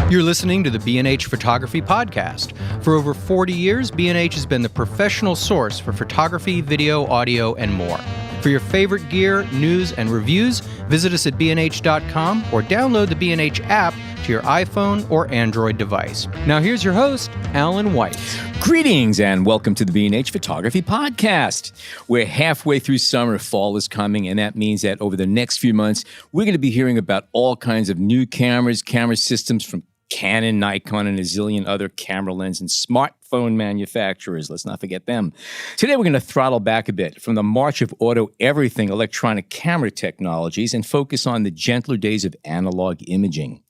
You're listening to the B&H Photography Podcast. For over 40 years, B&H has been the professional source for photography, video, audio, and more. For your favorite gear, news, and reviews, visit us at bnh.com or download the B&H app to your iPhone or Android device. Now here's your host, Alan White. Greetings and welcome to the B&H Photography Podcast. We're halfway through summer, fall is coming, and that means that over the next few months, we're going to be hearing about all kinds of new cameras, camera systems from Canon, Nikon, and a zillion other camera lens and smartphone manufacturers. Let's not forget them. Today, we're going to throttle back a bit from the march of auto everything electronic camera technologies and focus on the gentler days of analog imaging.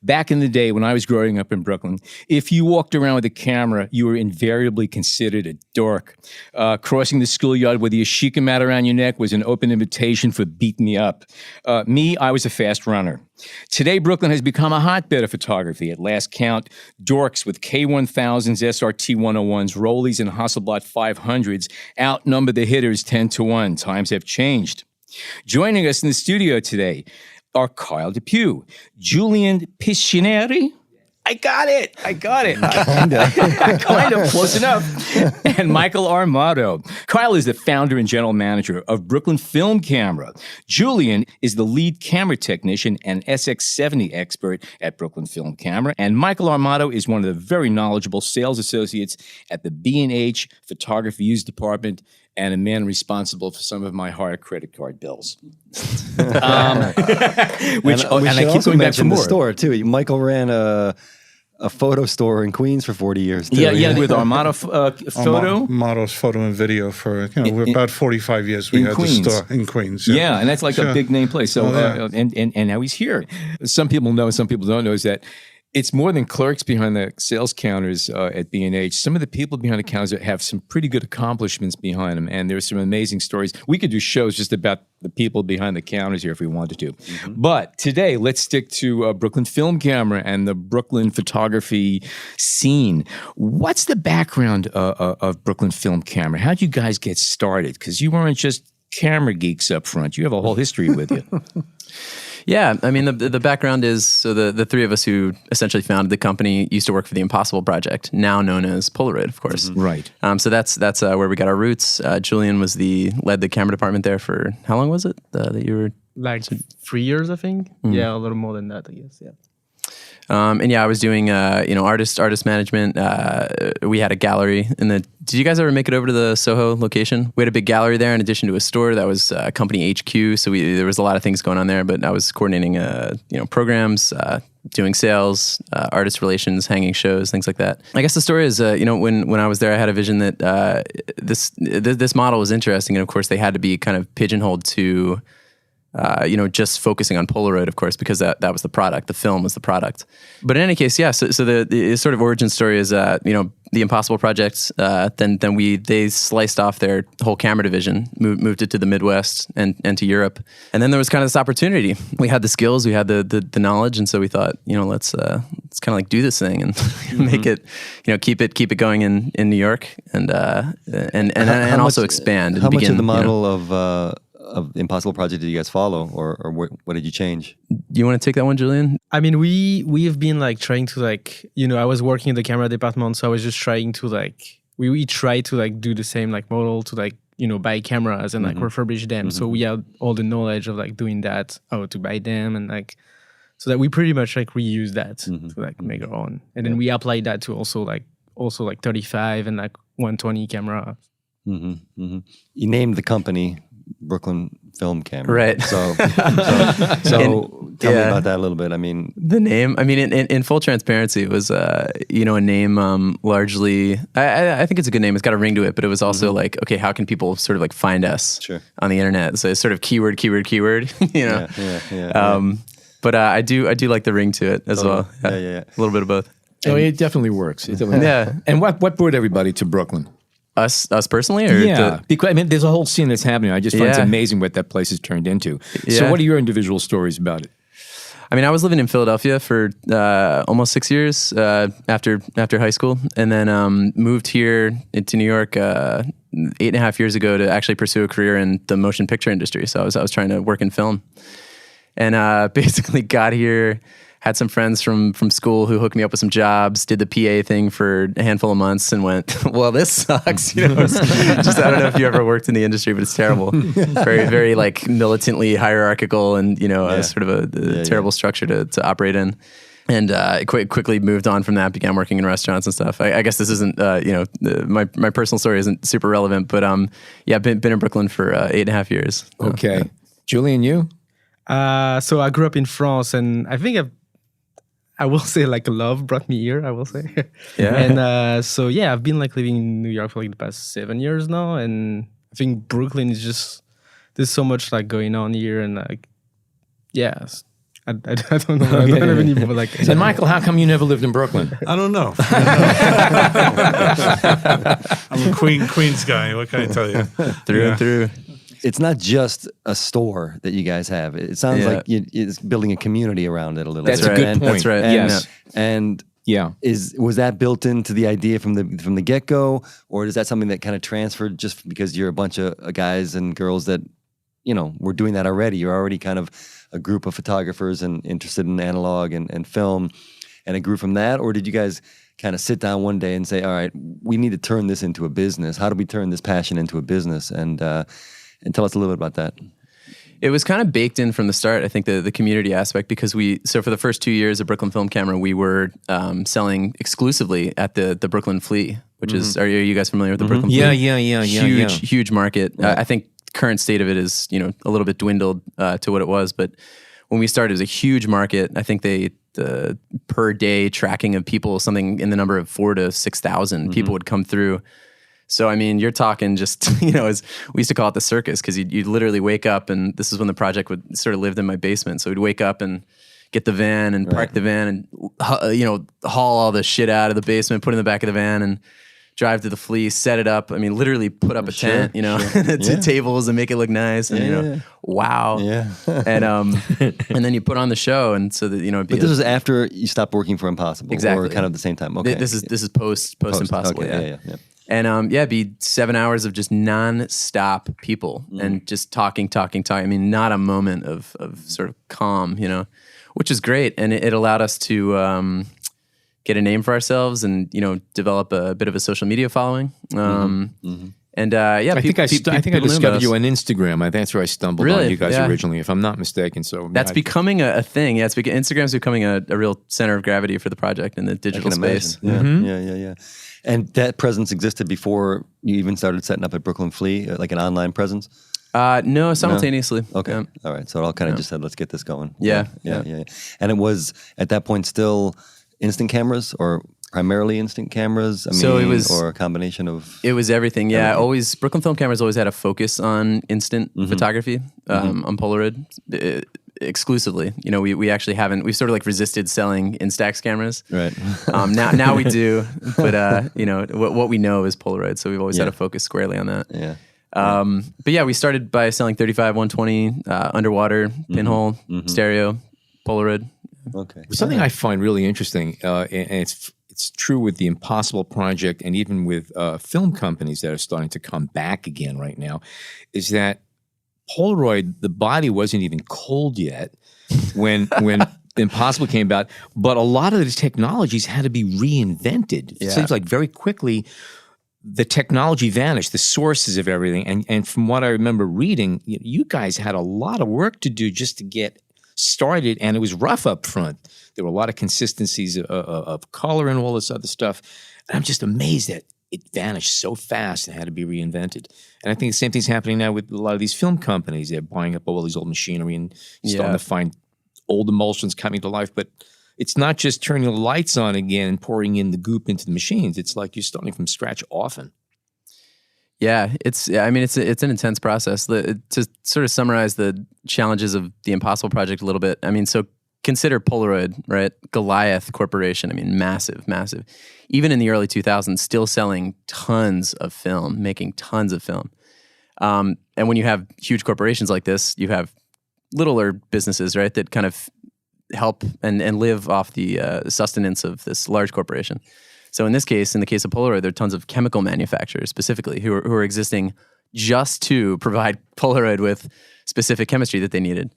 Back in the day when I was growing up in Brooklyn, if you walked around with a camera, you were invariably considered a dork. Crossing the schoolyard with your shika mat around your neck was an open invitation for beat me up. I was a fast runner. Today, Brooklyn has become a hotbed of photography. At last count, dorks with K1000s, SRT 101s, Rollies, and Hasselblad 500s outnumber the hitters 10-1. Times have changed. Joining us in the studio today are Kyle Depew, Julien Piscioneri. I got it. Kind of, close enough. And Michael Armato. Kyle is the founder and general manager of Brooklyn Film Camera. Julien is the lead camera technician and SX70 expert at Brooklyn Film Camera. And Michael Armato is one of the very knowledgeable sales associates at the B&H Photography Use Department and a man responsible for some of my higher credit card bills. And I keep going back for more. The store too. Michael ran a photo store in Queens for 40 years. Too. Yeah, with Armato Photo. Armato's photo and video for about 45 years. We had Queens. the store in Queens. Yeah, and that's like a big name place. So and now he's here. Some people know, some people don't know, is that it's more than clerks behind the sales counters at B&H. Some of the people behind the counters have some pretty good accomplishments behind them, and there's some amazing stories. We could do shows just about the people behind the counters here if we wanted to. Mm-hmm. But today, let's stick to Brooklyn Film Camera and the Brooklyn photography scene. What's the background of Brooklyn Film Camera? How'd you guys get started? Because you weren't just camera geeks up front. You have a whole history with you. Yeah, I mean, the background is, so the three of us who essentially founded the company used to work for the Impossible Project, now known as Polaroid, of course. Mm-hmm. Right. So that's where we got our roots. Julien led the camera department there for, how long was it that you were? Like 3 years, I think. Mm-hmm. Yeah, a little more than that, I guess, yeah. And yeah, I was doing, artist management. We had a gallery did you guys ever make it over to the Soho location? We had a big gallery there in addition to a store that was company HQ. So there was a lot of things going on there, but I was coordinating, programs, doing sales, artist relations, hanging shows, things like that. I guess the story is, when I was there, I had a vision that this model was interesting. And of course they had to be kind of pigeonholed to, just focusing on Polaroid, of course, because that was the product. The film was the product. But in any case, yeah. So the sort of origin story is, the Impossible Project. Then they sliced off their whole camera division, moved it to the Midwest and to Europe. And then there was kind of this opportunity. We had the skills, we had the knowledge, and so we thought, let's kind of like do this thing and make it, keep it going in New York and also expand. How much of the model of the Impossible Project did you guys follow, or what did you change? Do you want to take that one, Julien? I mean, we have been like trying to I was working in the camera department, so I was just trying to we try to do the same model to buy cameras and refurbish them. Mm-hmm. So we had all the knowledge of doing that, how to buy them, and so that we pretty much reuse that to make our own, and then we applied that to also 35 and 120 camera. Mm-hmm. Mm-hmm. You named the company Brooklyn Film Camera. Right. So tell me about that a little bit. I mean, the name, in full transparency, it was, a name largely, I think it's a good name. It's got a ring to it, but it was also okay, how can people sort of find us on the internet? So it's sort of keyword, Yeah. But I do like the ring to it as well. Yeah. A little bit of both. Oh, it definitely works. Yeah. And what brought everybody to Brooklyn? Us personally? Or yeah, because there's a whole scene that's happening. I just find it's amazing what that place has turned into. Yeah. So what are your individual stories about it? I was living in Philadelphia for almost 6 years after high school, and then moved here into New York 8.5 years ago to actually pursue a career in the motion picture industry. So I was trying to work in film, and basically got here had some friends from school who hooked me up with some jobs, did the PA thing for a handful of months and went, well, this sucks. You know, just, I don't know if you ever worked in the industry, but it's terrible. Very, very like militantly hierarchical and, you know, sort of a terrible structure to operate in. And quickly moved on from that, began working in restaurants and stuff. I guess this isn't, my personal story isn't super relevant, but been in Brooklyn for 8.5 years. Okay. Julien, you? So I grew up in France, and I think I will say like love brought me here, I will say. Yeah. And I've been like living in New York for like the past 7 years now. And I think Brooklyn is just, there's so much like going on here. And like, I don't know. I don't have any like. And Michael, how come you never lived in Brooklyn? I don't know. I'm a Queens guy. What can I tell you? Through and through. It's not just a store that you guys have. It sounds like it's building a community around it a little That's bit. a good point. That's right. Yes. And was that built into the idea from the get go, or is that something that kind of transferred just because you're a bunch of guys and girls that, you know, were doing that already? You're already kind of a group of photographers and interested in analog and film, and it grew from that? Or did you guys kind of sit down one day and say, all right, we need to turn this into a business? How do we turn this passion into a business? And tell us a little bit about that. It was kind of baked in from the start, I think, the community aspect, because so for the first 2 years of Brooklyn Film Camera, we were selling exclusively at the Brooklyn Flea, which is, are you guys familiar with the Brooklyn Flea? Yeah. Huge market. I think current state of it is, you know, a little bit dwindled to what it was, but when we started, it was a huge market. I think the per day tracking of people, something in the number of 4,000 to 6,000 people would come through. So, I mean, you're talking just, you know, we used to call it the circus, because you'd literally wake up, and this is when the project would sort of lived in my basement. So we'd wake up and get the van and park the van and, you know, haul all the shit out of the basement, put it in the back of the van and drive to the Flea, set it up. I mean, literally put up a tent, you know, to tables and make it look nice. And, you know, wow. Yeah. And then you put on the show. And so that, you know, but this was after you stopped working for Impossible. Exactly. Or kind of the same time. Okay. This is post Impossible. Okay. Yeah. And it'd be 7 hours of just non-stop people and just talking. I mean, not a moment of sort of calm, you know, which is great. And it allowed us to get a name for ourselves and, you know, develop a bit of a social media following. And I think I discovered you on Instagram. That's where I stumbled on you guys originally, if I'm not mistaken. So that's becoming a thing. Yeah, Instagram's becoming a real center of gravity for the project in the digital space. Yeah. And that presence existed before you even started setting up at Brooklyn Flea, like an online presence? No, simultaneously. No? Okay. All right. So it all kind of just said, let's get this going. Yeah. And it was, at that point, still instant cameras, or primarily instant cameras? Or a combination of... It was everything, yeah. Always, Brooklyn Film Cameras always had a focus on instant photography, on Polaroid, exclusively. You know, we actually haven't, we've sort of like resisted selling Instax cameras. Right. Now we do, but you know, what we know is Polaroid, so we've always had a focus squarely on that. Yeah. But yeah, we started by selling 35, 120, underwater, pinhole, stereo, Polaroid. Okay. Something I find really interesting, and it's true with the Impossible project, and even with film companies that are starting to come back again right now, is that Polaroid, the body wasn't even cold yet when Impossible came about, but a lot of the technologies had to be reinvented. It seems like very quickly the technology vanished, the sources of everything. And from what I remember reading, you guys had a lot of work to do just to get started, and it was rough up front. There were a lot of consistencies of color and all this other stuff. And I'm just amazed that it vanished so fast and had to be reinvented. And I think the same thing's happening now with a lot of these film companies. They're buying up all these old machinery and starting to find old emulsions coming to life. But it's not just turning the lights on again and pouring in the goop into the machines. It's like you're starting from scratch often. Yeah, it's an intense process. To sort of summarize the challenges of the Impossible project a little bit, I mean, so consider Polaroid, right? Goliath Corporation, I mean, massive. Even in the early 2000s, still selling tons of film, making tons of film. And when you have huge corporations like this, you have littler businesses, right, that kind of help and live off the sustenance of this large corporation. So in this case, in the case of Polaroid, there are tons of chemical manufacturers specifically who are existing just to provide Polaroid with specific chemistry that they needed.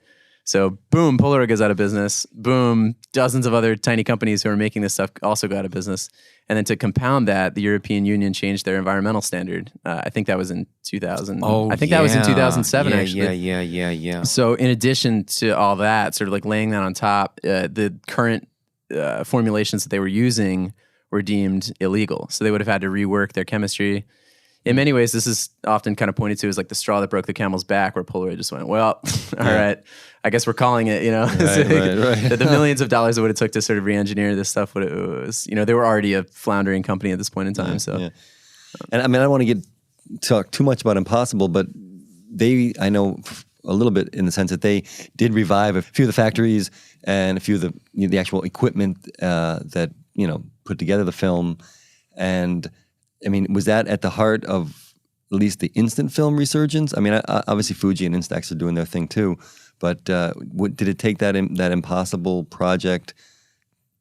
So boom, Polaroid goes out of business. Boom, dozens of other tiny companies who are making this stuff also go out of business. And then to compound that, the European Union changed their environmental standard. I think that was in 2000. Oh, I think that was in 2007, actually. Yeah. So in addition to all that, sort of like laying that on top, the current formulations that they were using were deemed illegal. So they would have had to rework their chemistry. In many ways, this is often kind of pointed to as like the straw that broke the camel's back, where Polaroid just went, well, all right, I guess we're calling it, Right. The millions of dollars it would have took to sort of re-engineer this stuff, it was, they were already a floundering company at this point in time. Yeah. And I mean, I don't want to talk too much about Impossible, but I know a little bit in the sense that they did revive a few of the factories and a few of the actual equipment that, put together the film. And I mean, was that at the heart of at least the instant film resurgence? I mean, obviously Fuji and Instax are doing their thing too, but did it take that Impossible project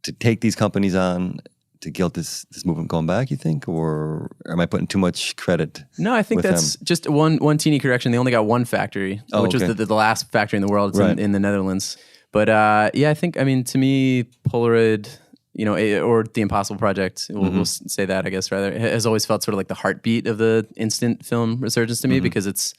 to take these companies on to get this movement going back, you think? Or am I putting too much credit? No, I think that's just one teeny correction. They only got one factory, which was the last factory in the world. It's in the Netherlands. But I think, to me, Polaroid, or the Impossible Project, we'll say that, I guess, rather, has always felt sort of like the heartbeat of the instant film resurgence to me, because it's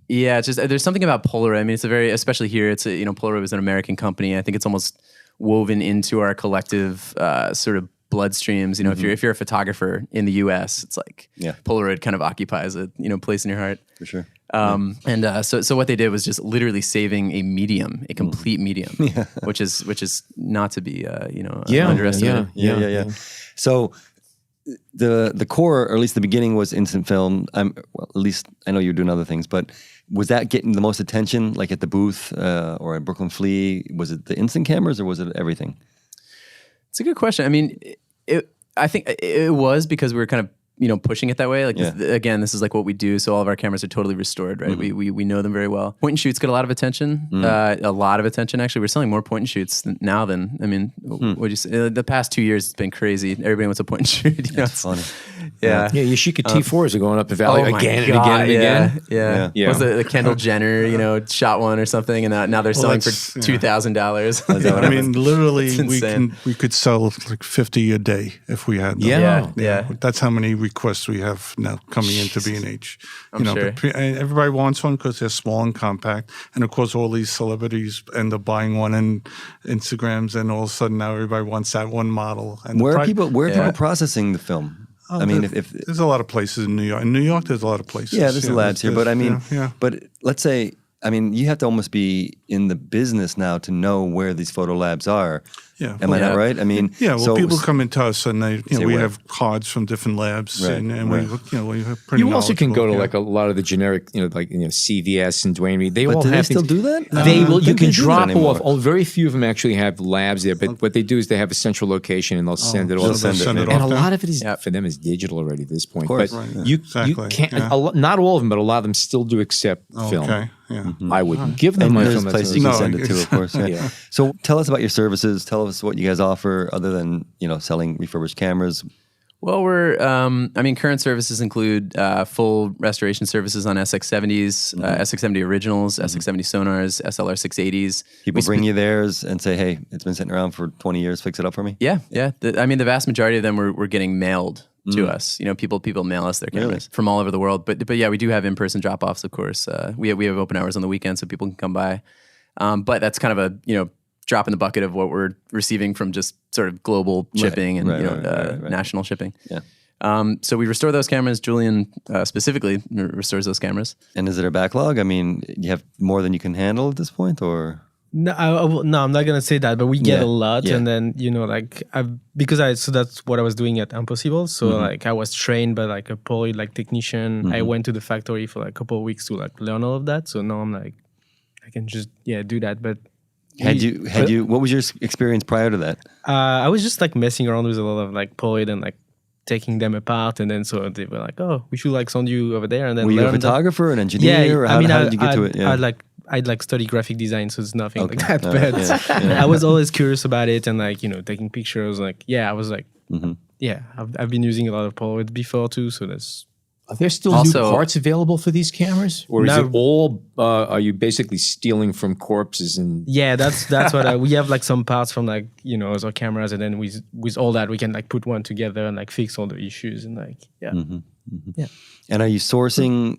just, there's something about Polaroid. I mean, it's especially here, it's Polaroid was an American company. I think it's almost woven into our collective sort of bloodstreams. If you're a photographer in the U.S., it's like Polaroid kind of occupies a place in your heart. For sure. So what they did was just literally saving a complete medium, which is not to be underestimated. Yeah. So the core, or at least the beginning, was instant film. At least I know you're doing other things, but was that getting the most attention, like at the booth or at Brooklyn Flea? Was it the instant cameras, or was it everything? It's a good question. I mean, I think it was because we were kind of pushing it that way. Like, again, this is like what we do. So all of our cameras are totally restored, right? We know them very well. Point and shoots get a lot of attention. A lot of attention, actually. We're selling more point and shoots now than, what'd you say? The past 2 years, it's been crazy. Everybody wants a point and shoot. That's funny. Yeah. Yeah, your Sheikah T4s are going up the valley again and God, again and again. Yeah. Was the Kendall Jenner, shot one or something, and now they're selling for $2,000. I mean, literally, It's we could sell like 50 a day if we had them. Yeah. That's how many requests we have now coming into B&H. I'm sure. But everybody wants one because they're small and compact, and of course, all these celebrities end up buying one in Instagrams, and all of a sudden now everybody wants that one model. And where are people processing the film? I mean, if there's a lot of places in New York. In New York, there's a lot of places. Yeah, there's labs here, but I mean, yeah. But let's say, you have to almost be in the business now to know where these photo labs are. Yeah. Am I not right? I mean, people come into us and we have cards from different labs, Right, and right. we have pretty. You also can go to knowledgeable, like a lot of the generic, CVS and Dwayne Reed. They but all do have they still things. do that? They will. You Don't can they do that drop anymore? off. Very few of them actually have labs there. But what they do is they have a central location and they'll send it so off. they'll send it And off a there? lot of it is for them is digital already at this point. course. But Right, you exactly, can't. yeah. Not all of them, but a lot of them still do accept film. Okay. Yeah. I wouldn't give them And my there's film. places you can No, send it to, of course. Yeah. Yeah. So tell us about your services. Tell us what you guys offer other than, selling refurbished cameras. Well, we're, current services include full restoration services on SX70s, SX70 originals, SX70 sonars, SLR 680s. People bring you theirs and say, hey, it's been sitting around for 20 years, fix it up for me? Yeah. The vast majority of them were getting mailed to us. People mail us their cameras from all over the world. But yeah, we do have in-person drop-offs, of course. We have open hours on the weekend so people can come by. But that's kind of a, drop in the bucket of what we're receiving from just sort of global shipping and national shipping. Yeah. So we restore those cameras. Julien specifically restores those cameras. And is there a backlog? I mean, you have more than you can handle at this point, or? No, I'm not gonna say that, but we get a lot, yeah. and then so that's what I was doing at Impossible. So I was trained by a Polaroid technician. I went to the factory for a couple of weeks to learn all of that. So now I'm I can just do that. But what was your experience prior to that? I was just messing around with a lot of Polaroid and taking them apart, and then so they were oh, we should send you over there, and then were you a photographer, an engineer? Or how did you get to it? Yeah. I'd study graphic design, so it's nothing like that. All But right. Yeah. I was always curious about it, and taking pictures. I was I've been using a lot of Polaroid before too, so that's Are there still Also- new parts available for these cameras, or is No. it all? Are you basically stealing from corpses and? Yeah, that's what we have like some parts from like other cameras, and then with all that we can like put one together and like fix all the issues and like And are you sourcing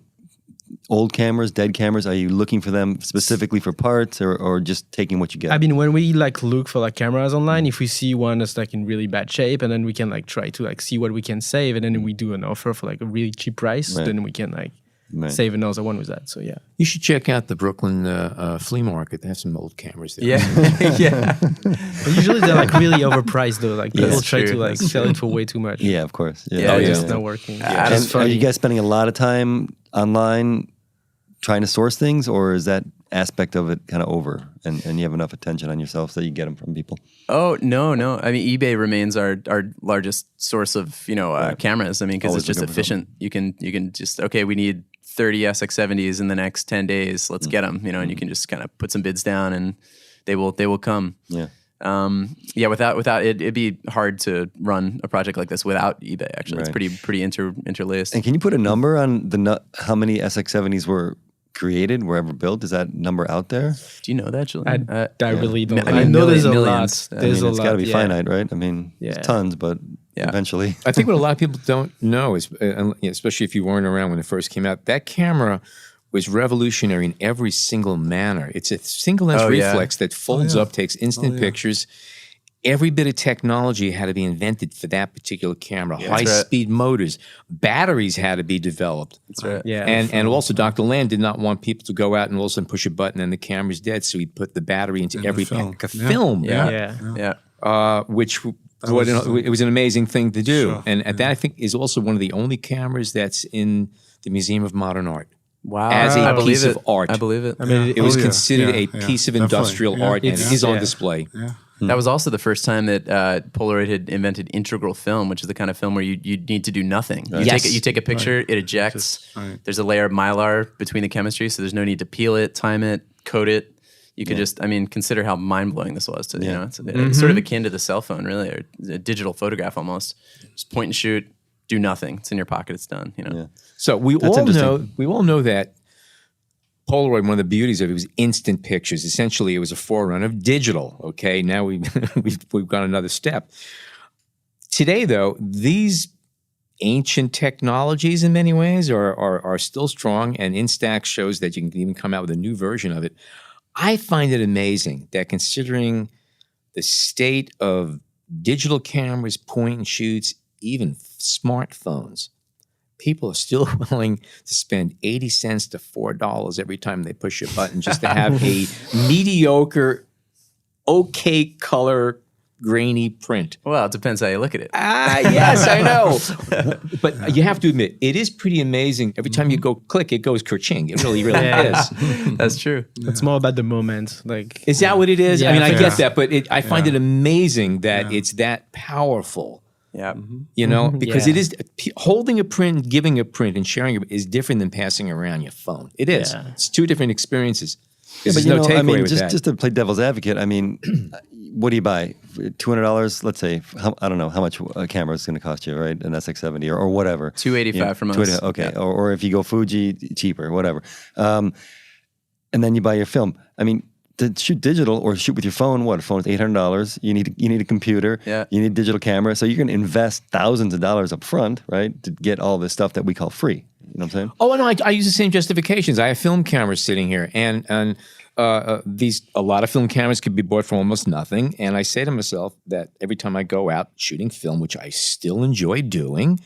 old cameras, dead cameras? Are you looking for them specifically for parts, or just taking what you get? I mean, when we like look for like cameras online, if we see one that's like in really bad shape, and then we can like try to like see what we can save, and then we do an offer for like a really cheap price, Right. then we can like Right. save another one with that. So yeah, You should check out the Brooklyn flea market. They have some old cameras there. Yeah, yeah. but usually they're like really overpriced though. Like people That's try true. to like sell it for way too much. Yeah, of course. Yeah, It's yeah. just not working. Yeah. It's And just funny. are you guys spending a lot of time online trying to source things, or is that aspect of it kind of over, and you have enough attention on yourself so you get them from people? Oh no. I mean, eBay remains our largest source of cameras. I mean, because Always it's just looking for efficient. You can just we need 30 SX70s in the next 10 days. Let's get them. And you can just kind of put some bids down, and they will come. Yeah. Without it, it'd be hard to run a project like this without eBay. Actually, it's Right. pretty interlaced. And can you put a number on how many SX70s were created, were ever built? Is that number out there? Do you know that, Julien? I really don't. I mean, I know there's a millions. lot. I There's I mean, a it's lot. got to be yeah. finite, right? I mean, Yeah. it's tons, but Yeah. eventually. I think what a lot of people don't know is, especially if you weren't around when it first came out, that camera was revolutionary in every single manner. It's a single lens Oh, yeah. reflex that folds up, takes instant pictures. Every bit of technology had to be invented for that particular camera. High-speed motors, batteries had to be developed. That's right. Yeah. And also, Dr. Land did not want people to go out and all of a sudden push a button and the camera's dead. So he put the battery into every film. pack of Yeah. film. Yeah. Which it was an amazing thing to do. Sure. And that, I think, is also one of the only cameras that's in the Museum of Modern Art. Wow. As a I believe piece it. of art. I believe it. I mean, It was Oh, yeah. considered Yeah, a yeah, piece of definitely. industrial Yeah. art, and it It's- is on yeah. display. Yeah. That was also the first time that Polaroid had invented integral film, which is the kind of film where you need to do nothing. Yes. You take a picture, it ejects. Right. There's a layer of mylar between the chemistry, so there's no need to peel it, time it, coat it. You could just, consider how mind-blowing this was. It's sort of akin to the cell phone, really, or a digital photograph almost. Just point and shoot, do nothing. It's in your pocket, it's done. So we That's all know that Polaroid, one of the beauties of it was instant pictures. Essentially, it was a forerunner of digital. Okay, now we've gone another step. Today, though, these ancient technologies in many ways are still strong, and Instax shows that you can even come out with a new version of it. I find it amazing that, considering the state of digital cameras, point and shoots, even smartphones, people are still willing to spend 80 cents to $4 every time they push a button just to have a mediocre, okay color, grainy print. Well, it depends how you look at it. Yes, I know. But you have to admit, it is pretty amazing. Every time you go click, it goes kerching. It really, really Yeah. is. That's true. It's more about the moment. Like, Is that what it is? Yeah, I mean, I I get think that, but I find it amazing that it's that powerful. Yeah. You know, because Yeah. it is holding a print, giving a print, and sharing it is different than passing around your phone. It is. Yeah. It's two different experiences. There's but no takeaway with just that. just to play devil's advocate, I mean, what do you buy? $200, let's say. I don't know how much a camera is going to cost you, right? An SX70 or whatever. $285 from us. $285, okay, Yeah. or if you go Fuji, cheaper, whatever. And then you buy your film. I mean, to shoot digital or shoot with your phone, what? A phone is $800. You need a computer. Yeah. You need a digital camera. So you're going to invest thousands of dollars up front, right, to get all this stuff that we call free. You know what I'm saying? Oh, no, I use the same justifications. I have film cameras sitting here, and a lot of film cameras could be bought for almost nothing. And I say to myself that every time I go out shooting film, which I still enjoy doing,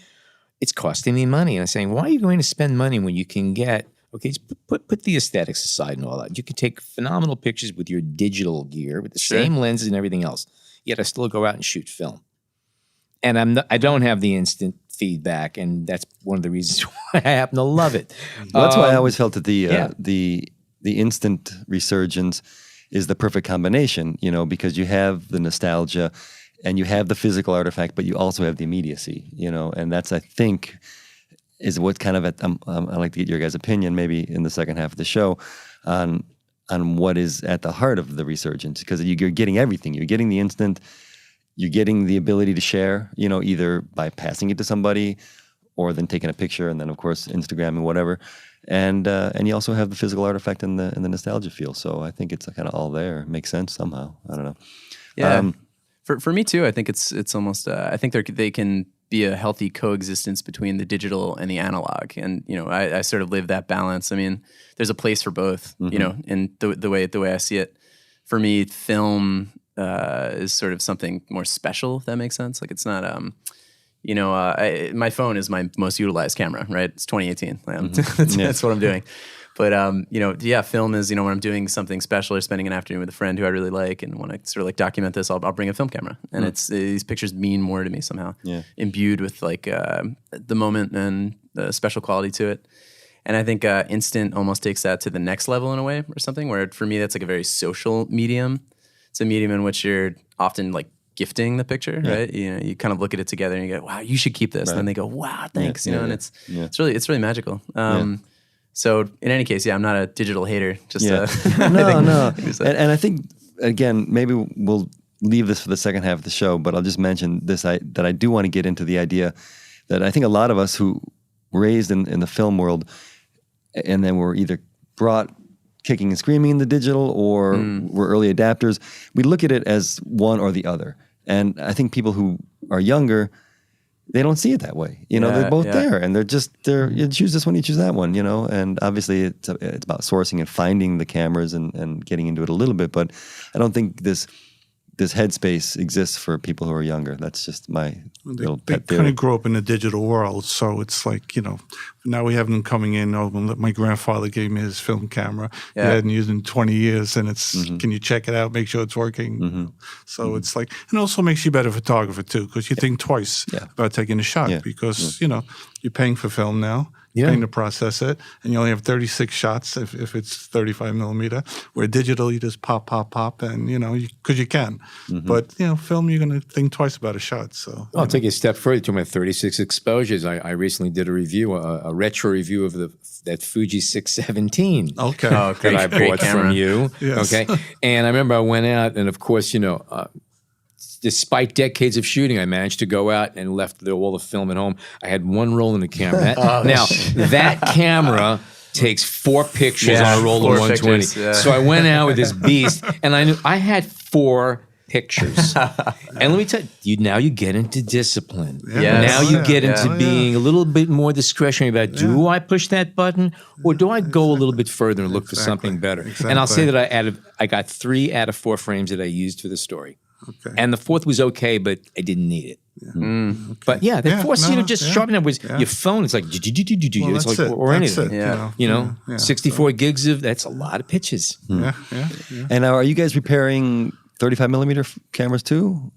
it's costing me money. And I'm saying, why are you going to spend money when you can get, okay, just put the aesthetics aside and all that. You can take phenomenal pictures with your digital gear, with the same lenses and everything else. Yet I still go out and shoot film. And I don't have the instant feedback, and that's one of the reasons why I happen to love it. Well, that's why I always felt that yeah. the instant resurgence is the perfect combination, you know, because you have the nostalgia and you have the physical artifact, but you also have the immediacy, you know, and that's, I think, is what kind of I'd like to get your guys' opinion maybe in the second half of the show on what is at the heart of the resurgence, because you're getting everything. You're getting the instant, you're getting the ability to share, you know, either by passing it to somebody or then taking a picture and then of course Instagram and whatever. And you also have the physical artifact and the nostalgia feel. So I think it's kind of all there. It makes sense somehow. I don't know. Yeah. For me too, I think it's almost. I think they can be a healthy coexistence between the digital and the analog. And I sort of live that balance. I mean, there's a place for both. In the way I see it. For me, film is sort of something more special. If that makes sense. Like it's not. My phone is my most utilized camera. Right? It's 2018. That's what I'm doing. But film is when I'm doing something special or spending an afternoon with a friend who I really like and want to sort of like document this, I'll bring a film camera, and it's these pictures mean more to me somehow, imbued with like the moment and the special quality to it. And I think instant almost takes that to the next level in a way or something. Where for me that's like a very social medium. It's a medium in which you're often like gifting the picture, right? You kind of look at it together and you go, "Wow, you should keep this," and then they go, "Wow, thanks," and it's really magical. So in any case, I'm not a digital hater. Just no. And I think again, maybe we'll leave this for the second half of the show, but I'll just mention this: that I do want to get into the idea that I think a lot of us who were raised in the film world, and then were either brought kicking and screaming in the digital, or were early adapters, we look at it as one or the other. And I think people who are younger, they don't see it that way. They're both there, and you choose this one, you choose that one, and obviously it's about sourcing and finding the cameras and getting into it a little bit, but I don't think this headspace exists for people who are younger. That's just my little pet theory. They kind of grew up in the digital world, so it's like, now we have them coming in. Oh, my grandfather gave me his film camera. He hadn't used it in 20 years, and it's, can you check it out, make sure it's working? So it's like, and also makes you a better photographer too, because you think twice about taking a shot, because, you're paying for film now. Paying to process it, and you only have 36 shots if it's 35 millimeter. Where digital, you just pop, and because you can. But film, you're going to think twice about a shot. So I'll take it a step further to my 36 exposures. I recently did a review, a retro review of that Fuji 617. Okay, that I bought from you. Yes. Okay, and I remember I went out, and of course, despite decades of shooting, I managed to go out and left all the film at home. I had one roll in the camera. Now, that camera takes 4 pictures on a roll of 120. So I went out with this beast, and I knew I had 4 pictures. And let me tell you, now you get into discipline. Now you get into being a little bit more discretionary about, do I push that button, or do I go a little bit further and look for something better? And I'll say that I got 3 out of 4 frames that I used for the story. Okay. And the 4th was okay, but I didn't need it. But the 4th, just sharpen up with your phone. It's like, it's like, or anything. 64 gigs that's a lot of pitches. And now, are you guys repairing 35 millimeter cameras too?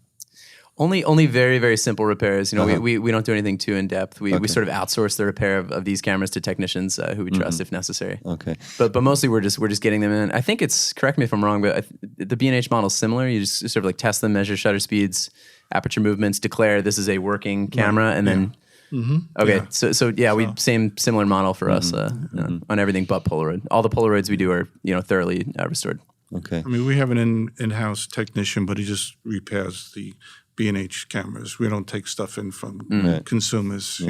Only very, very simple repairs. We don't do anything too in depth. We sort of outsource the repair of these cameras to technicians who we trust if necessary. Okay. But mostly we're just getting them in. I think it's, correct me if I'm wrong, but the B&H model is similar. You just sort of like test them, measure shutter speeds, aperture movements, declare this is a working camera, and then okay. So we similar model for us on everything but Polaroid. All the Polaroids we do are thoroughly restored. Okay. I mean, we have an in-house technician, but he just repairs the B&H cameras. We don't take stuff in from consumers.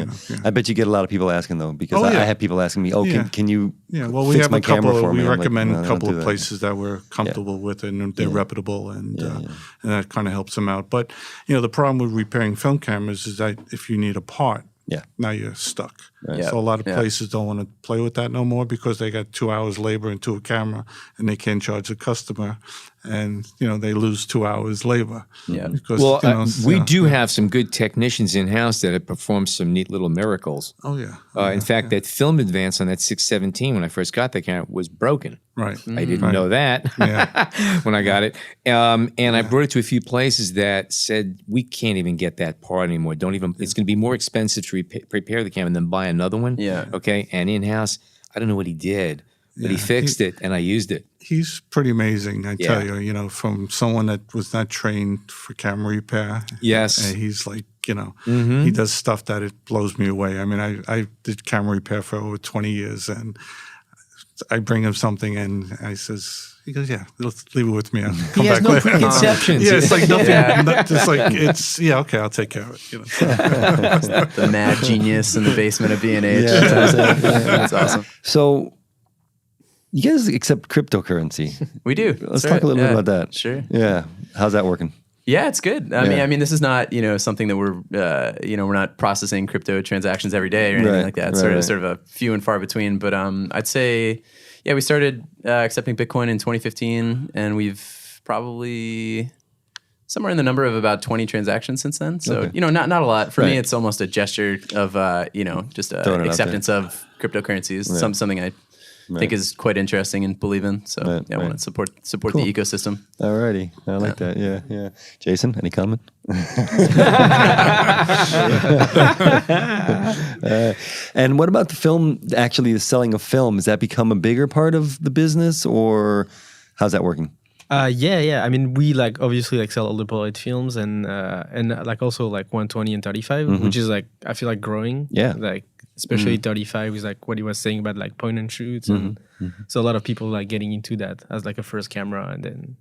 I bet you get a lot of people asking though, because I have people asking me, can you we fix have my a couple camera for me? We recommend like, a couple of places that we're comfortable with, and they're reputable, and that kind of helps them out. But the problem with repairing film cameras is that if you need a part, now you're stuck. Right. So a lot of places don't want to play with that no more, because they got 2 hours labor into a camera, and they can't charge the customer, and they lose 2 hours labor. Yeah. Because we do have some good technicians in house that have performed some neat little miracles. Oh yeah. In fact, that film advance on that 617 when I first got the camera was broken. Right. I didn't know that when I got it, and I brought it to a few places that said we can't even get that part anymore. Don't even. It's going to be more expensive to repair the camera than buy another one. Yeah. Okay. And in house, I don't know what he did, but he fixed it, and I used it. He's pretty amazing, I tell you. From someone that was not trained for camera repair. Yes. And he's like, he does stuff that it blows me away. I mean, I did camera repair for over 20 years, and I bring him something, and I says, He goes, yeah, let's leave it with me. I'll He come has back no later. preconceptions. Yeah, it's like nothing. It's like okay, I'll take care of it. The mad genius in the basement of B&H. That's awesome. So, you guys accept cryptocurrency? We do. Let's talk a little bit about that. Sure. Yeah, how's that working? Yeah, it's good. I mean, this is not something that we're we're not processing crypto transactions every day or anything like that. It's sort of a few and far between. But I'd say, yeah, we started accepting Bitcoin in 2015, and we've probably somewhere in the number of about 20 transactions since then. So not a lot. For me, it's almost a gesture of just acceptance of cryptocurrencies. Something I think is quite interesting and believe in. So I want to support the ecosystem. Alrighty, I like that. Yeah. Jason, any comment? And what about the film? Actually, the selling of film, has that become a bigger part of the business, or how's that working? Yeah. I mean, we obviously sell all the Polaroid films and also 120 and 35, which is I feel like growing. Yeah. Especially 35 is what he was saying about point and shoots, and so a lot of people getting into that as a first camera, and then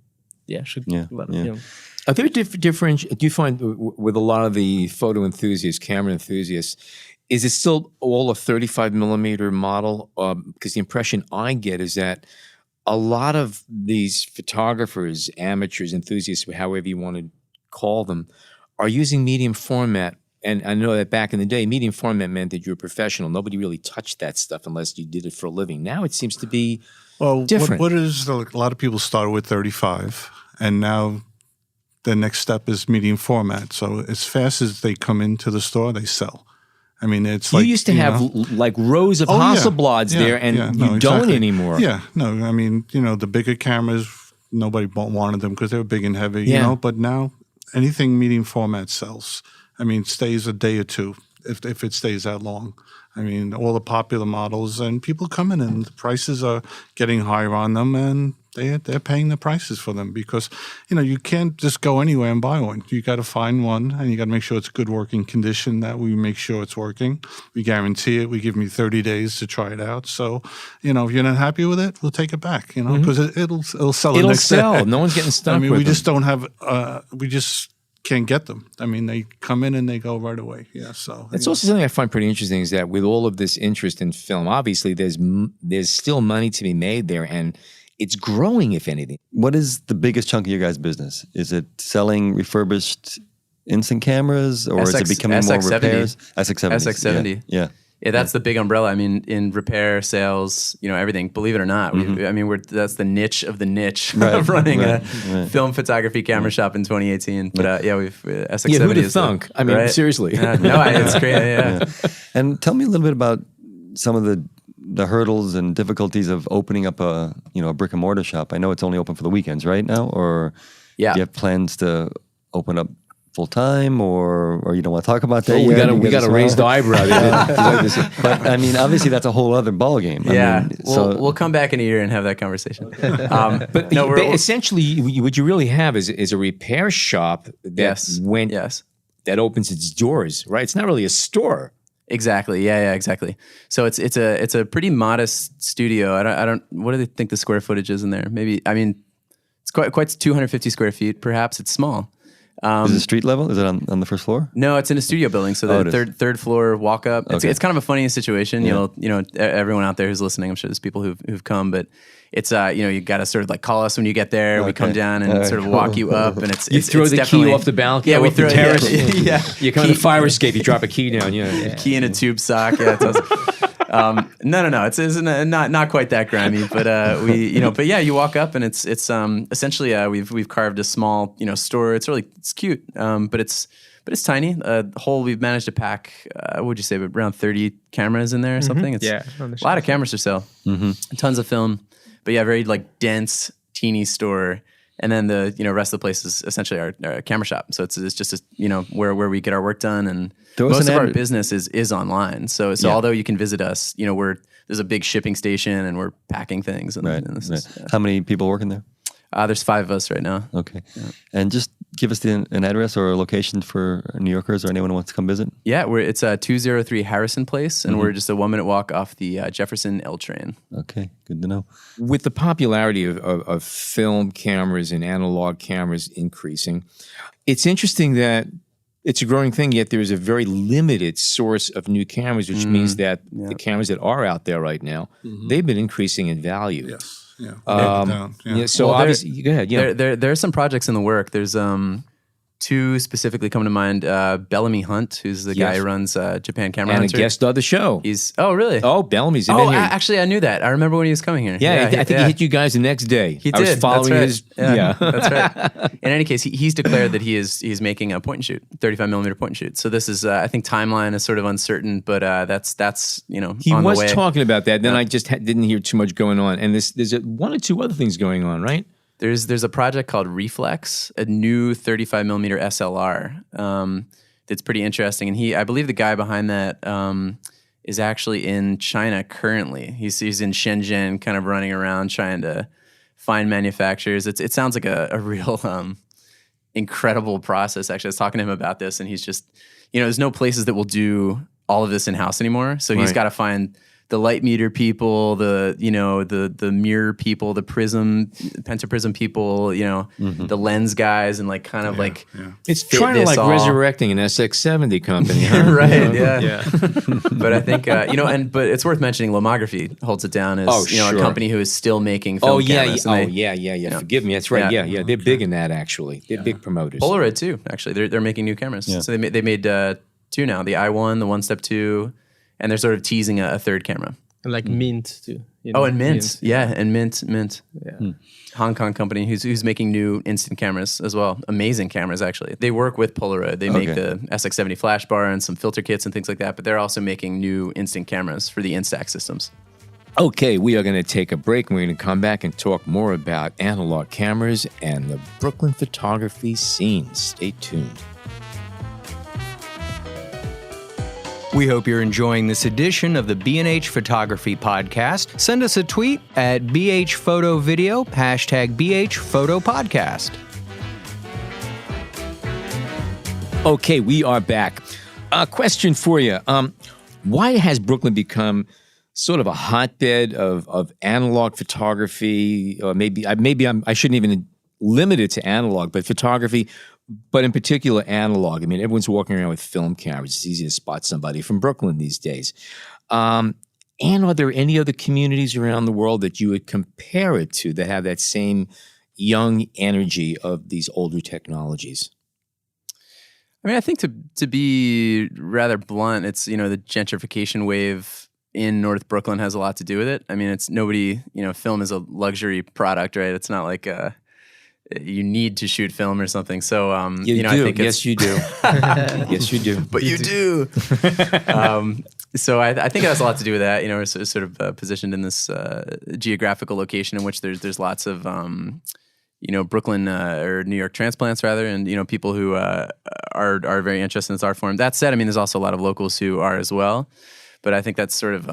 shoot a lot of Are there different? Do you find with a lot of the photo enthusiasts, camera enthusiasts, is it still all a 35 millimeter model? Because the impression I get is that a lot of these photographers, amateurs, enthusiasts, however you want to call them, are using medium format. And I know that back in the day, medium format meant that you were professional. Nobody really touched that stuff unless you did it for a living. Now it seems to be different. What is a lot of people started with 35, and now the next step is medium format. So as fast as they come into the store, they sell. I mean, it's you used to have rows of Hasselblads there, and you don't anymore. Yeah, no, I mean, the bigger cameras, nobody wanted them because they were big and heavy, but now anything medium format sells. I mean, stays a day or two if it stays that long. I mean, all the popular models, and people come in and the prices are getting higher on them, and they're paying the prices for them because, you can't just go anywhere and buy one. You got to find one, and you got to make sure it's good working condition, that we make sure it's working. We guarantee it. We give you 30 days to try it out. So, if you're not happy with it, we'll take it back, because it'll sell the next day. No one's getting stuck I mean, with we them. just don't have, we just can't get them. I mean, they come in and they go right away. Yeah, so that's also something I find pretty interesting is that with all of this interest in film, obviously there's still money to be made there, and it's growing, if anything. What is the biggest chunk of your guys' business? Is it selling refurbished instant cameras, or is it becoming more repairs? SX70. Yeah. Yeah, that's the big umbrella. I mean, in repair, sales, everything. Believe it or not, that's the niche of the niche of running a film photography camera shop in 2018. But we've SX70. Yeah, who'd have thunk? I mean, seriously. It's great. Yeah. And tell me a little bit about some of the hurdles and difficulties of opening up a brick and mortar shop. I know it's only open for the weekends right now, or do you have plans to open up full time, or you don't want to talk about that? We got a raised eyebrow. But I mean, obviously that's a whole other ballgame. Yeah, we'll come back in a year and have that conversation. But essentially, what you really have is a repair shop that that opens its doors. Right, it's not really a store. Exactly. Yeah, exactly. So it's a pretty modest studio. I don't. What do they think the square footage is in there? Maybe. I mean, it's quite 250 square feet. Perhaps it's small. Is it street level? Is it on the first floor? No, it's in a studio building. So the third floor walk up. It's kind of a funny situation. Yeah. Everyone out there who's listening, I'm sure there's people who've come, but it's you got to sort of call us when you get there. Okay. We come down and sort of walk you up, and it's throw the key off the balcony. Yeah, we throw the terrace. Yeah. You come in the fire escape. You drop a key down. Key in a tube sock. Yeah, it's awesome. No. It's not quite that grimy, but but yeah, you walk up and it's essentially we've carved a small store. It's cute, but it's tiny. We've managed to pack what would you say, around 30 cameras in there or something. It's a lot of cameras to sell, tons of film, but yeah, very dense, teeny store. And then the rest of the place is essentially our camera shop. So it's just where we get our work done, and most of our business is online. So although you can visit us, there's a big shipping station and we're packing things. And, How many people working there? There's 5 of us right now. Okay. Yeah. And just give us an address or a location for New Yorkers or anyone who wants to come visit? Yeah, it's 203 Harrison Place, and we're just a 1 minute walk off the Jefferson L train. Okay, good to know. With the popularity of film cameras and analog cameras increasing, it's interesting that it's a growing thing, yet there is a very limited source of new cameras, which means that the cameras that are out there right now, they've been increasing in value. Yes. Yeah. So Well, obviously, go ahead. Yeah. There are some projects in the work. There's two specifically come to mind. Bellamy Hunt, who's the guy who runs Japan Camera And Hunter. a guest of the show. Really? Oh, Bellamy's been Oh, here. actually, I knew that. I remember when he was coming here. I think he hit you guys the next day. He I was did. following That's right. his. That's right. In any case, he's declared that he's making a point and shoot, 35 millimeter point and shoot. So this is, I think, timeline is sort of uncertain, but that's He on was the way. talking about that. Then I just didn't hear too much going on. And there's one or two other things going on, right? There's a project called Reflex, a new 35 millimeter SLR that's pretty interesting. And I believe the guy behind that is actually in China currently. He's in Shenzhen, kind of running around trying to find manufacturers. It sounds like a real incredible process. Actually, I was talking to him about this, and he's just, there's no places that will do all of this in house anymore. So he's got to find the light meter people, the mirror people, the pentaprism people, the lens guys, and It's trying to resurrecting an SX70 company, huh? Right? Yeah. But I think but it's worth mentioning. Lomography holds it down as a company who is still making film cameras. Forgive me. That's right. Yeah. They're big in that actually. They're big promoters. Polaroid too. Actually, they're making new cameras. Yeah. So they made two now: the i1, the 1-step 2. And they're sort of teasing a third camera. And like Mint too. And Mint. Yeah, and Mint. Yeah. Hong Kong company who's making new instant cameras as well. Amazing cameras, actually. They work with Polaroid. They make the SX70 flash bar and some filter kits and things like that, but they're also making new instant cameras for the Instax systems. Okay, we are going to take a break and we're going to come back and talk more about analog cameras and the Brooklyn photography scene. Stay tuned. We hope you're enjoying this edition of the B&H Photography Podcast. Send us a tweet at BHPhotoVideo, #BHPhotoPodcast. Okay, we are back. A question for you. Why has Brooklyn become sort of a hotbed of analog photography? Or maybe I shouldn't even limit it to analog, but photography, but in particular analog. I mean, everyone's walking around with film cameras. It's easy to spot somebody from Brooklyn these days. And are there any other communities around the world that you would compare it to that have that same young energy of these older technologies? I mean, I think to be rather blunt, it's, the gentrification wave in North Brooklyn has a lot to do with it. I mean, film is a luxury product, right? It's not like you need to shoot film or something. So, I think yes, you do. Yes, you do. But you do. So I think it has a lot to do with that. We're sort of positioned in this geographical location in which there's lots of Brooklyn or New York transplants rather, and people who are very interested in this art form. That said, I mean, there's also a lot of locals who are as well. But I think that's sort of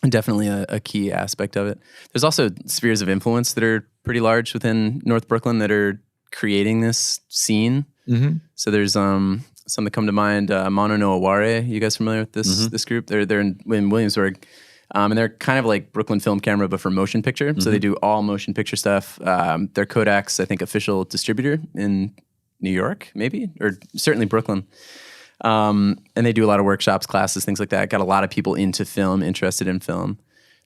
definitely a key aspect of it. There's also spheres of influence that are pretty large within North Brooklyn that are creating this scene. Mm-hmm. So there's some that come to mind. Mono no Aware. You guys familiar with this group? They're in Williamsburg, and they're kind of like Brooklyn Film Camera, but for motion picture. Mm-hmm. So they do all motion picture stuff. They're Kodak's, I think, official distributor in New York, maybe, or certainly Brooklyn. And they do a lot of workshops, classes, things like that. Got a lot of people into film, interested in film.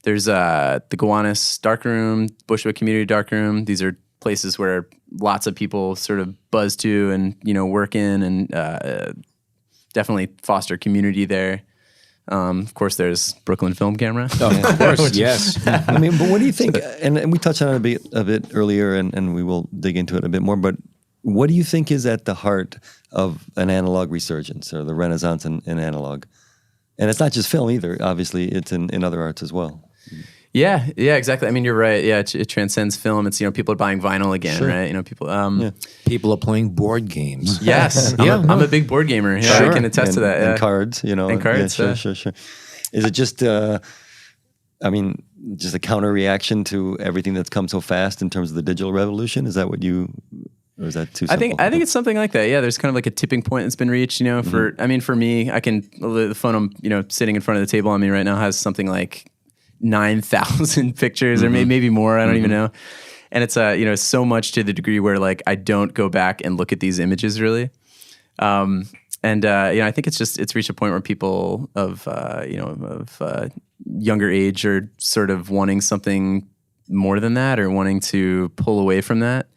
There's the Gowanus Darkroom, Bushwick Community Darkroom. These are places where lots of people sort of buzz to and, work in and definitely foster community there. Of course, there's Brooklyn Film Camera. Oh, of course, yes. I mean, but what do you think, and we touched on it a bit earlier, and we will dig into it a bit more, but what do you think is at the heart of an analog resurgence or the renaissance in analog? And it's not just film either. Obviously, it's in other arts as well. Yeah, exactly. I mean, you're right. Yeah, it transcends film. It's, people are buying vinyl again, right? People people are playing board games. Yes. I'm a big board gamer. Yeah, sure. I can attest to that. And cards, And cards. Yeah, sure. Is it just, just a counter reaction to everything that's come so fast in terms of the digital revolution? Is that what you Or is that too I simple? think it's something like that. Yeah, there's kind of like a tipping point that's been reached. For me, the phone I'm sitting in front of the table on me right now has something like 9,000 pictures or maybe more. I don't even know. And it's so much to the degree where like I don't go back and look at these images really. I think it's reached a point where people of younger age are sort of wanting something more than that, or wanting to pull away from that.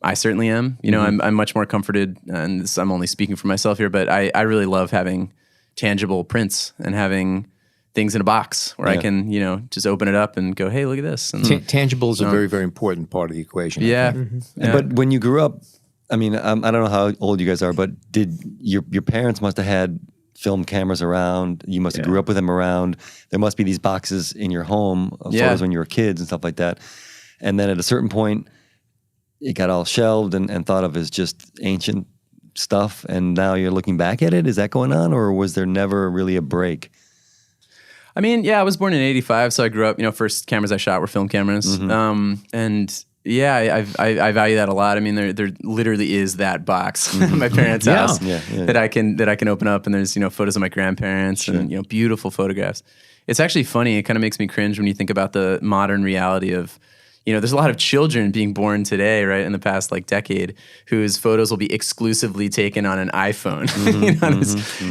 I certainly am. I'm much more comforted, and I'm only speaking for myself here, but I really love having tangible prints and having things in a box where I can, just open it up and go, hey, look at this. And, tangible is a very, very important part of the equation. Yeah. But when you grew up, I mean, I don't know how old you guys are, but did your parents must have had film cameras around? You must have grew up with them around. There must be these boxes in your home of photos when you were kids and stuff like that. And then at a certain point, it got all shelved and thought of as just ancient stuff. And now you're looking back at it. Is that going on, or was there never really a break? I mean, I was born in '85, so I grew up. First cameras I shot were film cameras, and I value that a lot. I mean, there literally is that box in my parents' house that I can open up, and there's photos of my grandparents and beautiful photographs. It's actually funny. It kind of makes me cringe when you think about the modern reality of. There's a lot of children being born today, right, in the past decade, whose photos will be exclusively taken on an iPhone,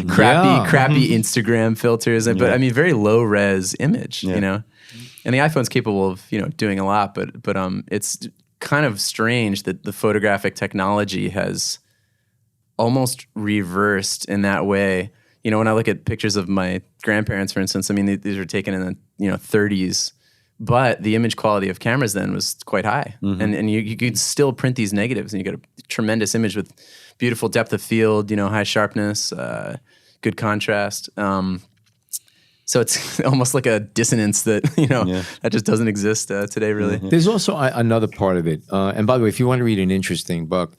crappy Instagram filters, but I mean, very low res image, and the iPhone's capable of doing a lot, but it's kind of strange that the photographic technology has almost reversed in that way. When I look at pictures of my grandparents, for instance, I mean, these were taken in the 30s. But the image quality of cameras then was quite high. And you could still print these negatives, and you get a tremendous image with beautiful depth of field, high sharpness, good contrast. So it's almost like a dissonance that, that just doesn't exist today, really. There's also another part of it. And by the way, if you want to read an interesting book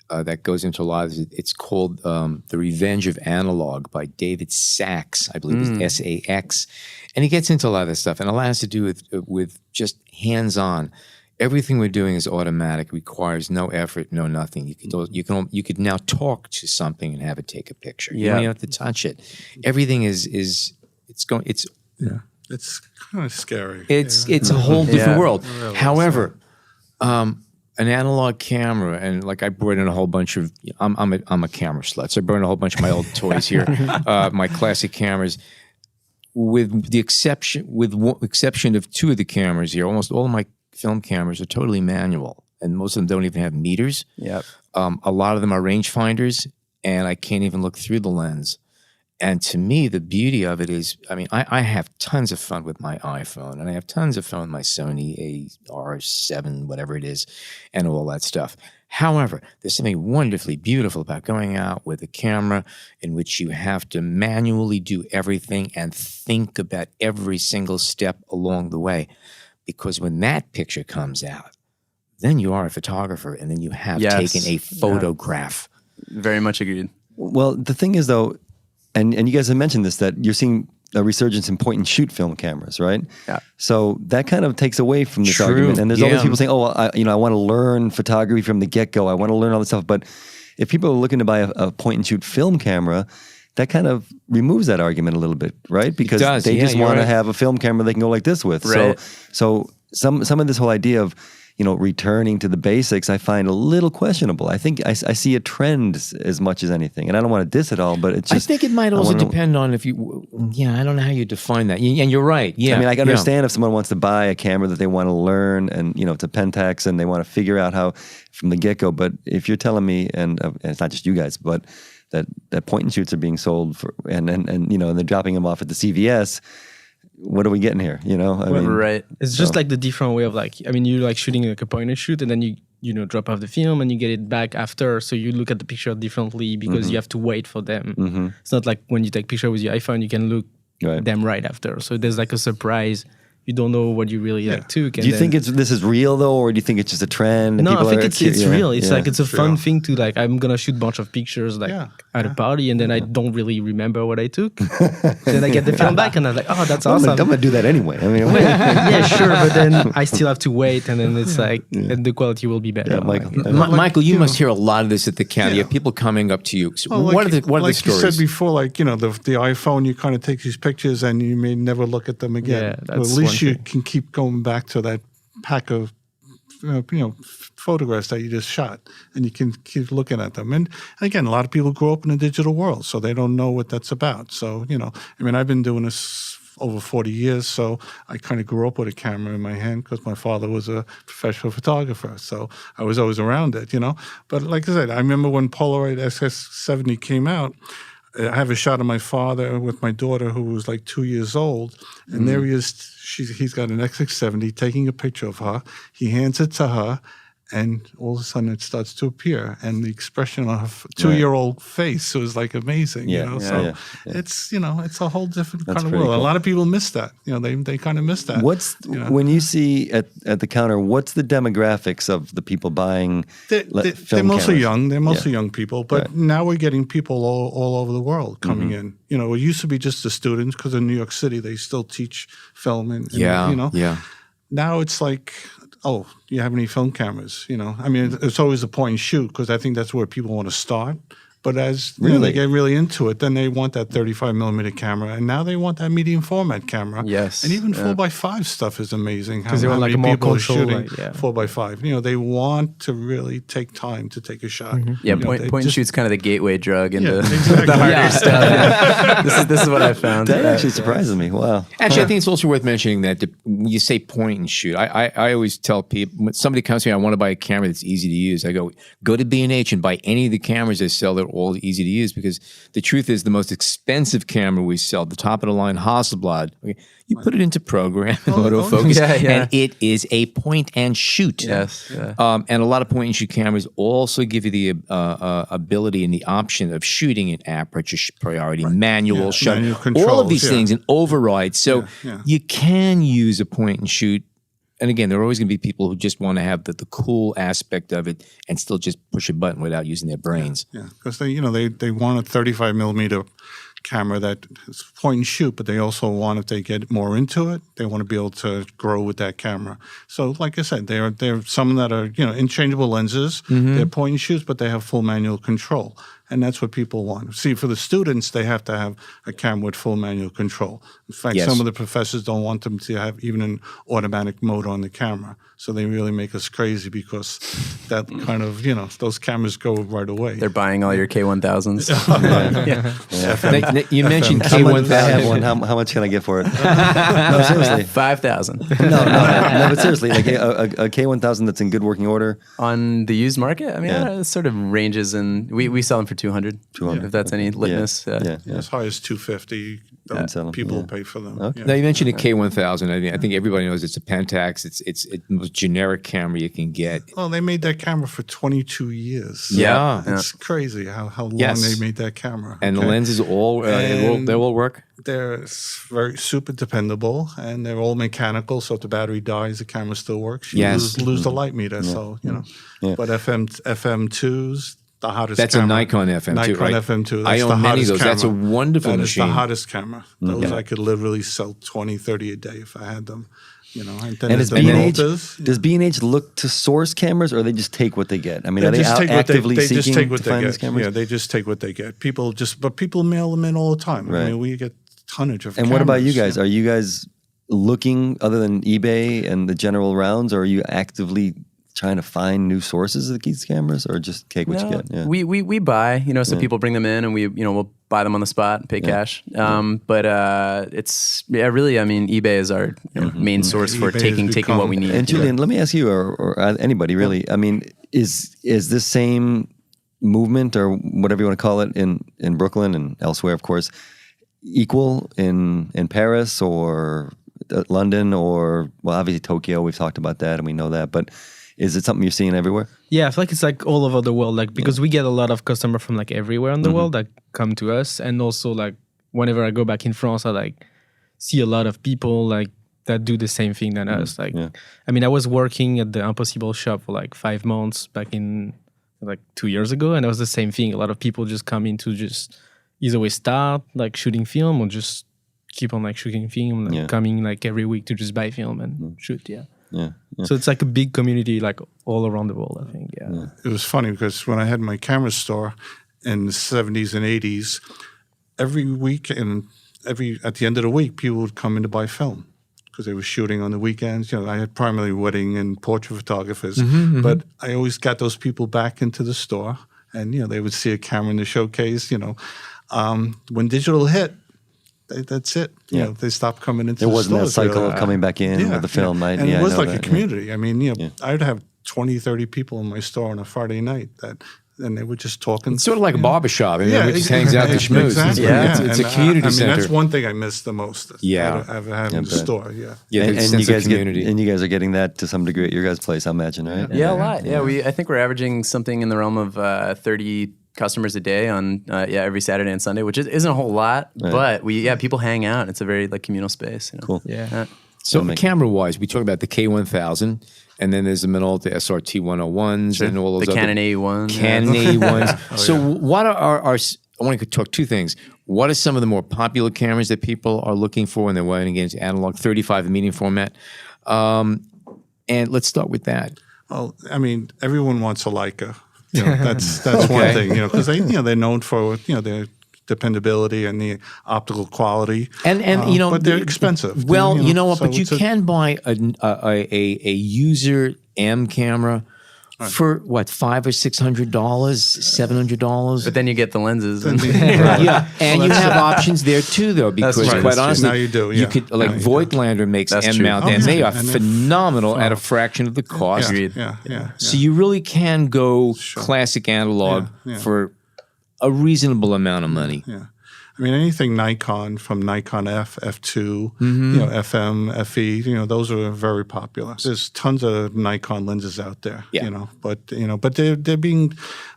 that goes into a lot of it, it's called The Revenge of Analog by David Sachs, I believe it's S-A-X. And he gets into a lot of this stuff, and a lot has to do with just hands-on. Everything we're doing is automatic, requires no effort, no nothing. You could now talk to something and have it take a picture. You don't even have to touch it. Everything is it's kind of scary. It's a whole different world. However, an analog camera, and I brought in a whole bunch of. I'm a camera slut, so I brought in a whole bunch of my old toys here, my classic cameras. With the exception of two of the cameras here, almost all of my film cameras are totally manual, and most of them don't even have meters. Yep. A lot of them are rangefinders, and I can't even look through the lens. And to me, the beauty of it is, I mean, I have tons of fun with my iPhone, and I have tons of fun with my Sony AR7, whatever it is, and all that stuff. However, there's something wonderfully beautiful about going out with a camera in which you have to manually do everything and think about every single step along the way. Because when that picture comes out, then you are a photographer, and then you have taken a photograph. Very much agreed. Well, the thing is, though, and you guys have mentioned this, that you're seeing a resurgence in point-and-shoot film cameras, right? Yeah. So that kind of takes away from this argument. And there's all these people saying, "Oh, I want to learn photography from the get-go. I want to learn all this stuff." But if people are looking to buy a point-and-shoot film camera, that kind of removes that argument a little bit, right? Because they just want to have a film camera they can go like this with. Right. So some of this whole idea of returning to the basics, I find a little questionable. I think I see a trend as much as anything, and I don't want to diss it all, but it's just. I think it might also depend on if you. Yeah, I don't know how you define that. And you're right. Yeah, I mean, I can understand if someone wants to buy a camera that they want to learn, and it's a Pentax, and they want to figure out how from the get-go. But if you're telling me, and it's not just you guys, but that point and shoots are being sold for, and they're dropping them off at the CVS. What are we getting here? I mean, right. It's just like the different way of you're shooting a point and shoot, and then you drop off the film and you get it back after. So you look at the picture differently because you have to wait for them. It's not like when you take picture with your iPhone, you can look them right after. So there's a surprise, you don't know what you really like took. Do you think this is real though, or do you think it's just a trend? And No, I people think are it's real. It's like it's a fun real. thing to like. I'm gonna shoot a bunch of pictures like at a party, and then I don't really remember what I took. Then I get the film back, and I'm like, oh, that's awesome. I'm gonna do that anyway. I mean, Yeah, sure, but then I still have to wait, and then it's like and the quality will be better. Yeah, Michael. Michael, you you must know. hear a lot of this at the county. You have people coming up to you. So Well, what are the like stories? you said before, like, you know, the iPhone, you kind of take these pictures and you may never look at them again. Yeah, But that's at least one you thing. can keep going back to that pack of, photographs that you just shot, and you can keep looking at them. And again, a lot of people grow up in a digital world, so they don't know what that's about. So, I mean, I've been doing this over 40 years, so I kind of grew up with a camera in my hand because my father was a professional photographer, so I was always around it, But like I said, I remember when Polaroid SS70 came out, I have a shot of my father with my daughter who was like 2 years old, and there he is. He's got an XX70 taking a picture of her. He hands it to her, and all of a sudden it starts to appear, and the expression on her 2-year-old face was like amazing. It's it's a whole different kind of pretty world. cool. A lot of people miss that. They kind of miss that. When you see at the counter, what's the demographics of the people buying They're film mostly cameras? young. They're mostly young people, but Right. now we're getting people all over the world coming in. It used to be just the students because in New York City they still teach film, and now it's like, oh, do you have any film cameras? I mean, it's always a point and shoot because I think that's where people want to start. But as they get really into it, then they want that 35 millimeter camera, and now they want that medium format camera. Yes, and even 4x5 stuff is amazing. How they want many like more people are control, shooting like, 4x5? They want to really take time to take a shot. Yeah, they point and just- shoot's kind of the gateway drug into exactly. the harder stuff. Yeah. This is what I found. That actually surprises me. Wow. Actually, I think it's also worth mentioning that when you say point and shoot, I always tell people, when somebody comes to me, I want to buy a camera that's easy to use. I go to B&H and buy any of the cameras they sell. They're all easy to use because the truth is the most expensive camera we sell, the top of the line Hasselblad, you put it into program and autofocus, and it is a point and shoot. Yes. Yeah. And a lot of point and shoot cameras also give you the ability and the option of shooting in aperture priority, manual shutter, manual all of controls, these things, and override. So yeah. you can use a point and shoot. And again, there are always going to be people who just want to have the cool aspect of it and still just push a button without using their brains. Yeah, because they want a 35 millimeter camera that is point and shoot, but they also want, if they get more into it, they want to be able to grow with that camera. So, like I said, there are some that are interchangeable lenses. They're point and shoots, but they have full manual control, and that's what people want. See, for the students, they have to have a camera with full manual control. In fact, some of the professors don't want them to have even an automatic mode on the camera. So they really make us crazy because that kind of those cameras go right away. They're buying all your K1000s. You mentioned I have K1000. one. How much can I get for it? No, seriously. 5,000 No, but seriously, like a K1000 that's in good working order. on the used market. I mean, it sort of ranges, and we sell them for 200. 200. If that's any litmus. Yeah. As high as 250, people pay for them. Okay. Now you mentioned a K1000. I think everybody knows it's a Pentax. It's the most generic camera you can get. Well, they made that camera for 22 years. Yeah. It's crazy how long Yes. they made that camera. And the okay? lenses all they all work. They're very super dependable, and they're all mechanical. So if the battery dies, the camera still works. You lose the light meter. So but FM2s. The hottest That's camera. a Nikon FM2, Nikon right? FM2. That's I the own many of hottest those. That's a camera. wonderful That machine. is the hottest camera. Those I could literally sell 20, 30 a day if I had them. And then And there's is the B&H, Minoltas. does B&H look to source cameras, or they just take what they get? I mean, are they just out take what actively they seeking just take what to they find get. these cameras? Yeah, they just take what they get. People mail them in all the time. Right. I mean, we get tonnage of. And what about you cameras. guys? Are you guys looking, other than eBay and the general rounds, or are you actively trying to find new sources of these cameras, or just take what you get? Yeah. We buy, so people bring them in, and we'll buy them on the spot and pay cash. But it's really, I mean, eBay is our main source for eBay has taking what we need. And Julien, let me ask you, or anybody really, I mean, is this same movement, or whatever you want to call it, in Brooklyn and elsewhere, of course, equal in Paris or London, or, well, obviously Tokyo, we've talked about that and we know that, but is it something you're seeing everywhere? Yeah, I feel like it's like all over the world, like because we get a lot of customers from like everywhere in the world that come to us, and also like whenever I go back in France, I like see a lot of people like that do the same thing than us. Like, I mean, I was working at the Impossible shop for like 5 months back in like 2 years ago, and it was the same thing. A lot of people just come in to just either we start like shooting film or just keep on like shooting film, like coming like every week to just buy film and shoot. Yeah. So it's like a big community, like all around the world, I think. Yeah. It was funny because when I had my camera store in the 70s and 80s, every week and at the end of the week, people would come in to buy film because they were shooting on the weekends. You know, I had primarily wedding and portrait photographers, but I always got those people back into the store, and you know, they would see a camera in the showcase. You know, when digital hit, that's it. You know, they stopped coming into. There wasn't that stores, cycle really. of coming back in with the film. And it was like a community. I mean, you know, I'd have 20, 30 people in my store on a Friday night and they were just talking. It's sort of like a barbershop. I mean, everybody just hangs out to schmooze. Exactly. It's a community center. That's one thing I miss the most. Having the store. And you guys are getting that to some degree at your guys' place, I imagine, right? Yeah, a lot. Yeah, I think we're averaging something in the realm of 30 customers a day on every Saturday and Sunday, which isn't a whole lot, but people hang out. It's a very like communal space. You know? Cool. Yeah. So camera-wise, we talk about the K1000, and then there's the Minolta SRT 101s and all those the other Canon A1. Canon A1s. What are our I want to talk two things. What are some of the more popular cameras that people are looking for when they're writing against analog 35 medium format? And let's start with that. Well, I mean, everyone wants a Leica. You know, that's one thing. You know, because they're known for their dependability and the optical quality, and you know, but they're expensive. Well, you know what? So but you can buy a user M camera for what, $500 or $600, $700. But then you get the lenses, and and you have options there too, though, because quite honestly, now you do. You could like Voigtlander makes M mount, and they are phenomenal at a fraction of the cost. So you really can go classic analog for a reasonable amount of money. Yeah. I mean, anything Nikon, from Nikon F, F2, you know, FM, FE, you know, those are very popular. There's tons of Nikon lenses out there, you know, but they're being,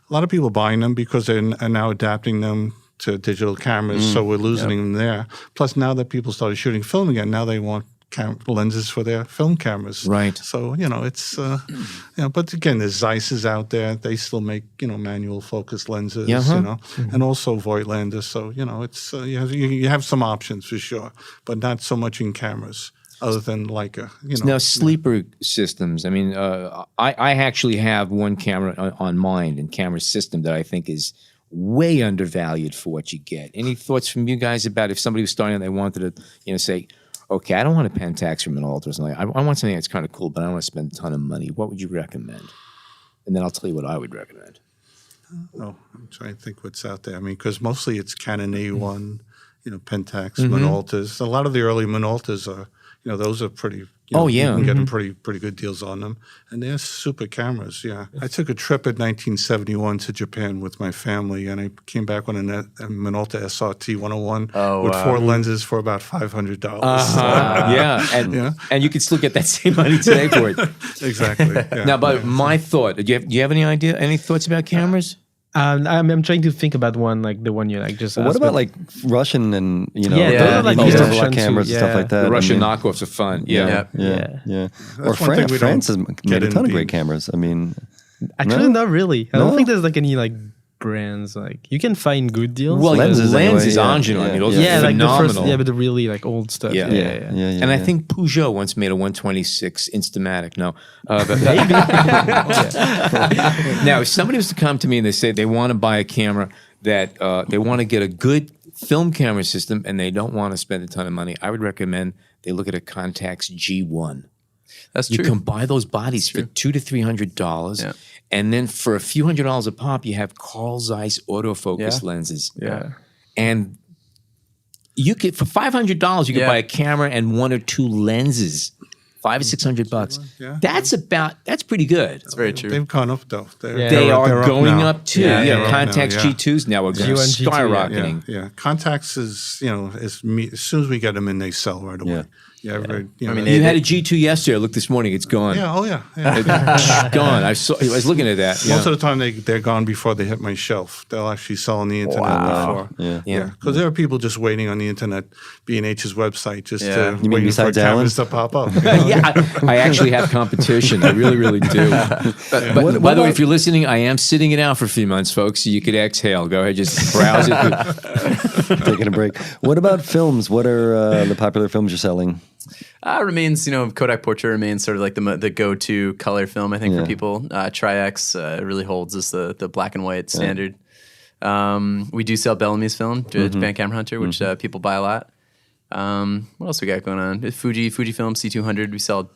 a lot of people buying them because they're now adapting them to digital cameras, so we're losing them there. Plus, now that people started shooting film again, now they want lenses for their film cameras. Right. So, you know, it's, you know, but again, there's Zeiss's out there. They still make, you know, manual focus lenses, you know, and also Voigtlander. So, you know, it's, you have some options for sure, but not so much in cameras other than Leica, you know. Now, sleeper systems. I mean, I actually have one camera on mine and camera system that I think is way undervalued for what you get. Any thoughts from you guys about if somebody was starting and they wanted to, you know, say, okay, I don't want a Pentax or Minolta or something. I want something that's kind of cool, but I don't want to spend a ton of money. What would you recommend? And then I'll tell you what I would recommend. Oh, I'm trying to think what's out there. I mean, because mostly it's Canon A1, you know, Pentax, Minoltas. A lot of the early Minoltas are, you know, those are pretty. You know, you can get pretty good deals on them, and they're super cameras. Yeah, I took a trip in 1971 to Japan with my family, and I came back with a Minolta SRT 101 with 4 lenses for about $500. And you could still get that same money today for it. Exactly. Yeah. Now, but my thought. Do you have any idea? Any thoughts about cameras? I'm trying to think about one, like the one you like just asked. What about like Russian and, you know, like Russian cameras and stuff like that? The Russian knockoffs are fun. Yeah. Or France has made a ton of great cameras. I mean, actually, not really. I don't think there's like any like brands, like you can find good deals. Well, lenses Angel. I mean, those are phenomenal. But the really like old stuff. And I think Peugeot once made a 126 Instamatic. No, but maybe. Now, if somebody was to come to me and they say they want to buy a camera that they want to get a good film camera system and they don't want to spend a ton of money, I would recommend they look at a Contax G1. That's true. You can buy those bodies for $200 to $300, and then for a few $100s a pop, you have Carl Zeiss autofocus lenses. And you could, for $500, you could buy a camera and 1 or 2 lenses. $500 or $600. That's pretty good. That's very true. They've gone up though. They are going up too. Contax G2s now are skyrocketing. Contax is, you know, as soon as we get them in, they sell right away. Yeah, very, I mean, You had a G2 yesterday. I looked this morning. It's gone. yeah, oh yeah. Gone. I was looking at that. Most of the time they're gone before they hit my shelf. They'll actually sell on the internet before. Yeah. Because there are people just waiting on the internet, B&H's website, just You mean waiting for besides cameras to pop up. Yeah, I actually have competition. I really, really do. But by the way, if you're listening, I am sitting it out for a few months, folks, so you could exhale. Go ahead, just browse it. Taking a break. What about films? What are the popular films you're selling? Remains, Kodak Portrait remains sort of like the go-to color film, I think, for people. Tri-X really holds as the black and white standard. We do sell Bellamy's film, Japan Camera Hunter, which people buy a lot. What else we got going on? Fujifilm C200. We sell a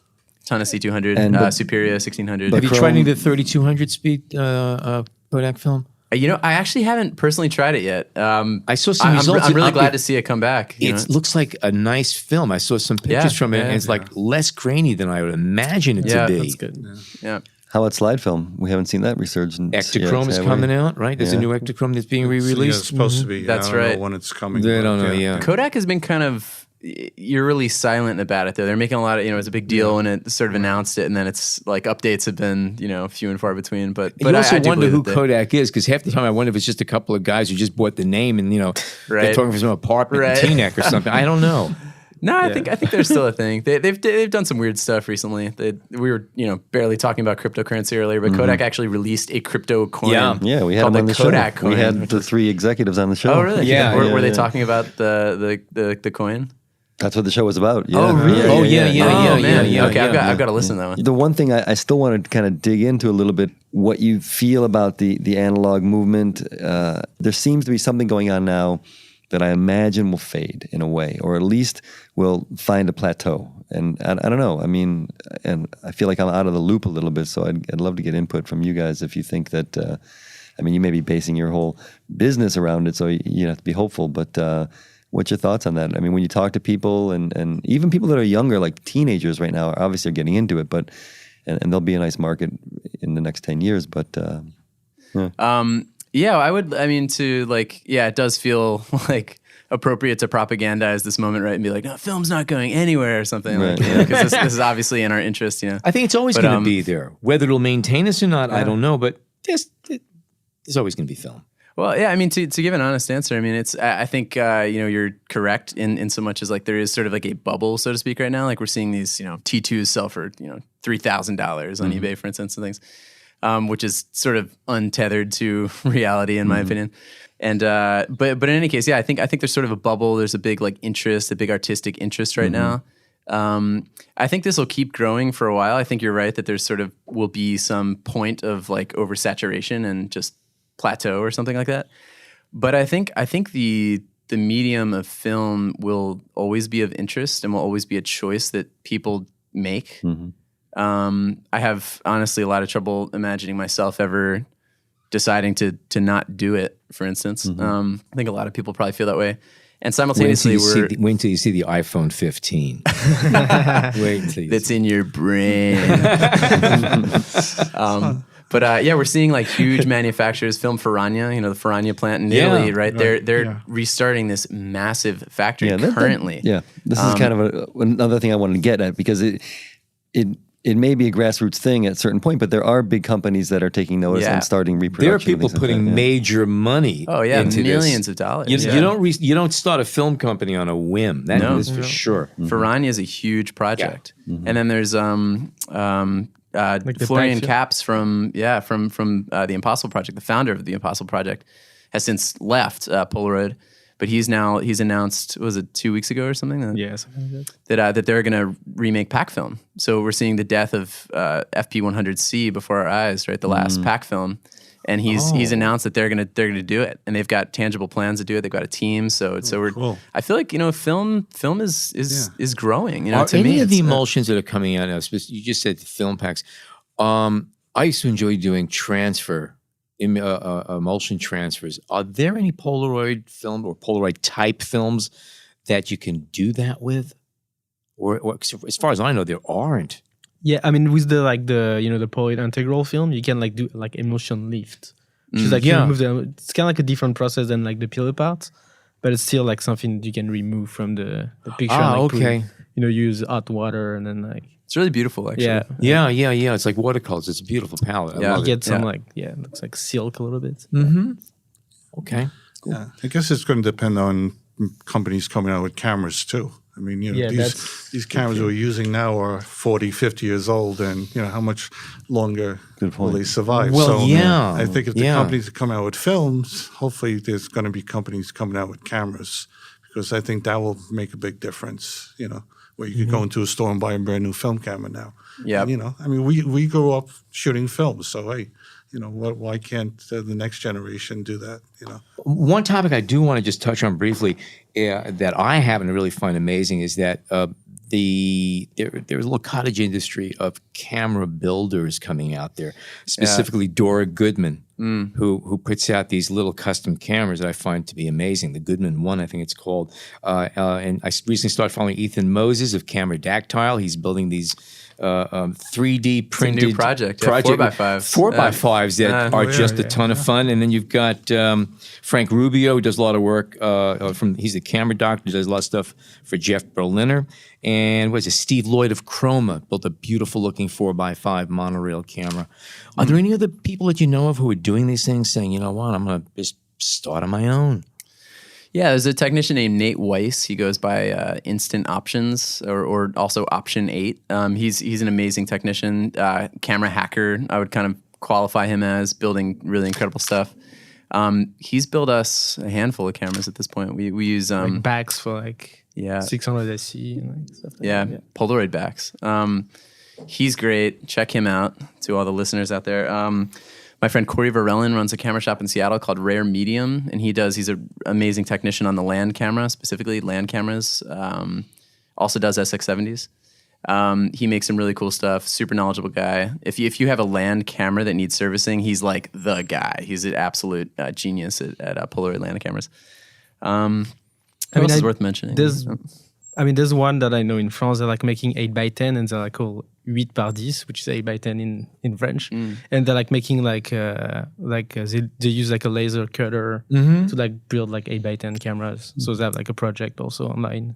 ton of C200. And Superia 1600. Have you tried any of the 3200 speed Kodak film? I actually haven't personally tried it yet. I saw some results. I'm really glad to see it come back. It looks like a nice film. I saw some pictures from it, and it's like less grainy than I would imagine it to be. That's good. Yeah. How about slide film? We haven't seen that resurgence. Ektachrome is coming out, right? There's a new Ektachrome that's being re-released. Yeah, it's supposed to be. That's I don't right. know when it's coming. They don't know, yeah. Kodak has been kind of eerily silent about it, though. They're making a lot of, it's a big deal when it sort of announced it, and then it's like updates have been, few and far between. But you also I do wonder who believe that Kodak is, because half the time I wonder if it's just a couple of guys who just bought the name and, they're talking from some apartment in Teaneck or something. I don't know. No, I think they're still a thing. They've done some weird stuff recently. We were barely talking about cryptocurrency earlier, but Kodak actually released a crypto coin. Yeah, we had called them on the the Kodak show. coin. We had the 3 executives on the show. Oh, really? Yeah. Were they talking about the coin? That's what the show was about. Yeah. Oh, really? Yeah. Okay, I've got to listen to that one. The one thing I still want to kind of dig into a little bit, what you feel about the analog movement. There seems to be something going on now that I imagine will fade in a way, or at least will find a plateau. And I don't know. I mean, and I feel like I'm out of the loop a little bit, so I'd love to get input from you guys if you think that, you may be basing your whole business around it, so you have to be hopeful, but what's your thoughts on that? I mean, when you talk to people and even people that are younger, like teenagers right now, obviously are getting into it, but and there'll be a nice market in the next 10 years, but yeah, I would. I mean, it does feel like appropriate to propagandize this moment, right? And be like, no, film's not going anywhere or something. Right. Because this is obviously in our interest, I think it's always going to be there. Whether it'll maintain us or not, I don't know, but there's always going to be film. Well, yeah, I mean, to give an honest answer, I mean, I think, you're correct in so much as like there is sort of like a bubble, so to speak, right now. Like we're seeing these, T2s sell for, $3,000 on eBay, for instance, and things, which is sort of untethered to reality, in my opinion. And, but in any case, yeah, I think there's sort of a bubble. There's a big like interest, a big artistic interest right now. I think this will keep growing for a while. I think you're right that there's sort of will be some point of like oversaturation and just plateau or something like that. But I think the medium of film will always be of interest and will always be a choice that people make. I have honestly a lot of trouble imagining myself ever deciding to not do it, for instance. I think a lot of people probably feel that way. And simultaneously, wait until you see the iPhone 15. Wait until you that's in your brain. But we're seeing like huge manufacturers, Film Ferragna, the Ferragna plant in Italy, right? They're restarting this massive factory currently. This is kind of another thing I wanted to get at, because it may be a grassroots thing at a certain point, but there are big companies that are taking notice and starting reproduction. There are people putting major money into millions this. of dollars. You don't start a film company on a whim. That is for sure. Ferragna is a huge project. And then there's Like Florian Capps from the Impossible Project, the founder of the Impossible Project, has since left Polaroid, but he's announced, was it 2 weeks ago or something? Something like that. That they're going to remake pack film. So we're seeing the death of FP100C before our eyes, right? The last pack film, and he's announced that they're going to do it, and they've got tangible plans to do it. They've got a team, so we're. Cool. I feel like film is growing. Are to any me, of the emulsions that are coming out now? You just said film packs. I used to enjoy doing emulsion transfers. Are there any Polaroid film or Polaroid type films that you can do that with? Or as far as I know, there aren't. Yeah, I mean, with the Polaroid integral film, you can do emulsion lift, which is you remove it's kind of like a different process than like the pillar part. but it's still like something you can remove from the picture. Ah, and, like, okay. Use hot water and then like It's really beautiful, actually. Yeah. It's like watercolors. It's a beautiful palette. I Yeah. love you it. get some it looks like silk a little bit. Okay. Yeah, I guess it's going to depend on companies coming out with cameras too. I mean, these cameras we're using now are 40, 50 years old, and how much longer will they survive? Well, I think if the companies come out with films, hopefully there's going to be companies coming out with cameras, because I think that will make a big difference. Where you could go into a store and buy a brand new film camera now. Yeah. I mean, we grew up shooting films, so hey, why can't the next generation do that? One topic I do want to just touch on briefly that I happen to really find amazing is that there's a little cottage industry of camera builders coming out there, specifically Dora Goodman, who puts out these little custom cameras that I find to be amazing. The Goodman One, I think it's called. And I recently started following Ethan Moses of Camera Dactyl. He's building these 3D printed new project. 4x5s. 4x5s that are just a ton of fun. And then you've got Frank Rubio, who does a lot of work he's a camera doctor, does a lot of stuff for Jeff Berliner. And what is it? Steve Lloyd of Chroma built a beautiful looking 4x5 monorail camera. Are there any other people that you know of who are doing these things, saying, you know what, I'm going to just start on my own? Yeah, there's a technician named Nate Weiss. He goes by Instant Options or also Option 8. He's an amazing technician, camera hacker. I would kind of qualify him as, building really incredible stuff. He's built us a handful of cameras at this point. We use like backs for like 600 SE and like stuff like that. Polaroid backs. He's great. Check him out, to all the listeners out there. My friend Corey Varellin runs a camera shop in Seattle called Rare Medium, and he's an amazing technician on the land camera, specifically land cameras. Also does SX70s. He makes some really cool stuff. Super knowledgeable guy. If you have a land camera that needs servicing, he's like the guy. He's an absolute genius at Polaroid land cameras. What else is worth mentioning? There's one that I know in France. They're like making 8x10, and they're like called 8x10, which is 8x10 in French. And they're like making they use like a laser cutter to like build like 8x10 cameras. So they have like a project also online.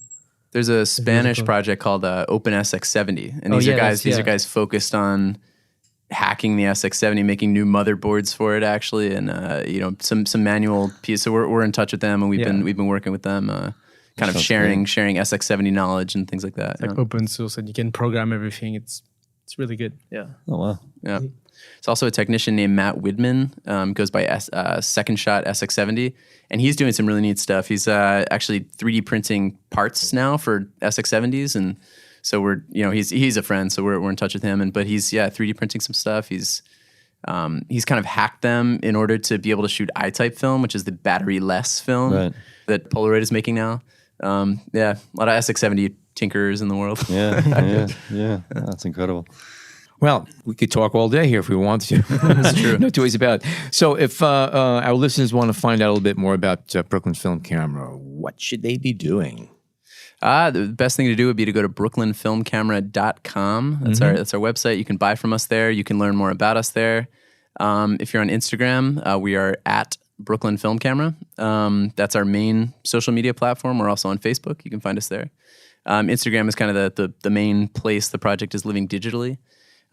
There's a Spanish project called Open SX70, and these are guys focused on hacking the SX70, making new motherboards for it actually, and some manual piece. So we're in touch with them, and we've been working with them. Kind of sharing SX70 knowledge and things like that. It's like open source, and you can program everything. It's really good. Yeah. Oh wow. Yeah. It's also a technician named Matt Widman, goes by Second Shot SX70, and he's doing some really neat stuff. He's actually 3D printing parts now for SX70s, and so he's a friend, so we're in touch with him. But he's 3D printing some stuff. He's kind of hacked them in order to be able to shoot I-type film, which is the battery-less film that Polaroid is making now. A lot of SX70 tinkerers in the world. Yeah. That's incredible. Well, we could talk all day here if we want to. That's true. No two ways about it. So if our listeners want to find out a little bit more about Brooklyn Film Camera, what should they be doing? The best thing to do would be to go to brooklynfilmcamera.com. That's our website. You can buy from us there. You can learn more about us there. If you're on Instagram, we are at Brooklyn Film Camera. That's our main social media platform. We're also on Facebook. You can find us there. Instagram is kind of the main place the project is living digitally.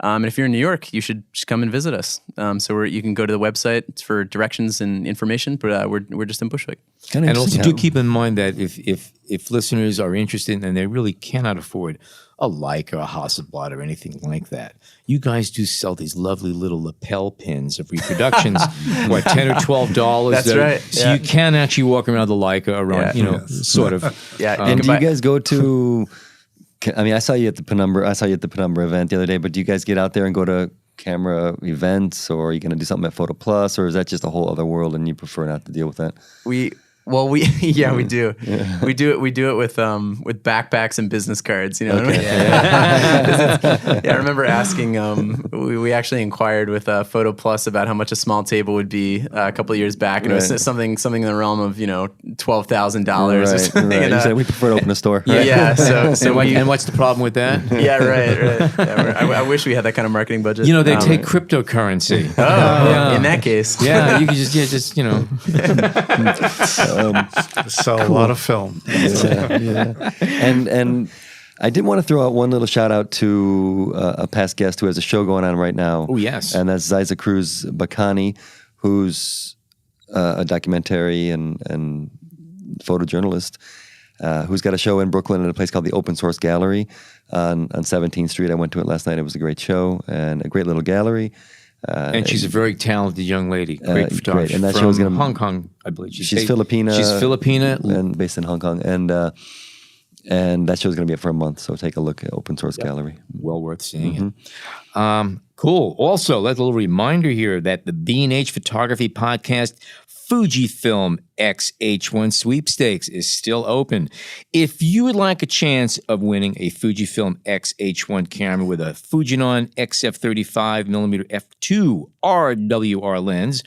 And if you're in New York, you should just come and visit us. So you can go to the website for directions and information, but we're just in Bushwick. And also do keep in mind that if listeners are interested and they really cannot afford a Leica or a Hasselblad or anything like that, you guys do sell these lovely little lapel pins of reproductions, what, $10 or $12? That's right. So you can actually walk around the Leica around, sort of. Yeah. And do you guys go to? I mean, I saw you at the Penumbra event the other day. But do you guys get out there and go to camera events, or are you going to do something at Photo Plus, or is that just a whole other world and you prefer not to deal with that? We do. Yeah. We do it with backpacks and business cards. You know. Okay. I remember asking. We actually inquired with Photo Plus about how much a small table would be a couple of years back, and it was something in the realm of $12,000 or something. Right. You said we prefer to open a store. Yeah. So and what's the problem with that? Yeah. Right. Yeah, I wish we had that kind of marketing budget. They take cryptocurrency. In that case. Yeah. You could just. Sell a lot of film. Yeah. And I did want to throw out one little shout out to a past guest who has a show going on right now. Oh, yes. And that's Ziza Cruz Bacani, who's a documentary and photojournalist, who's got a show in Brooklyn at a place called the Open Source Gallery on 17th Street. I went to it last night. It was a great show and a great little gallery. And she's a very talented young lady, great photographer. Great. And that from show's gonna, Hong Kong, I believe. She's Filipina. She's Filipina. And based in Hong Kong. And that show's going to be up for a month, so take a look at Open Source Gallery. Well worth seeing it. Cool. Also, a little reminder here that the B&H Photography Podcast Fujifilm X-H1 sweepstakes is still open. If you would like a chance of winning a Fujifilm X-H1 camera with a Fujinon XF35mm f2 RWR lens,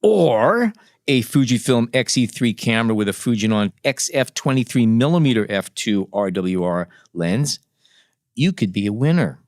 or a Fujifilm X-E3 camera with a Fujinon XF23mm f2 RWR lens, you could be a winner.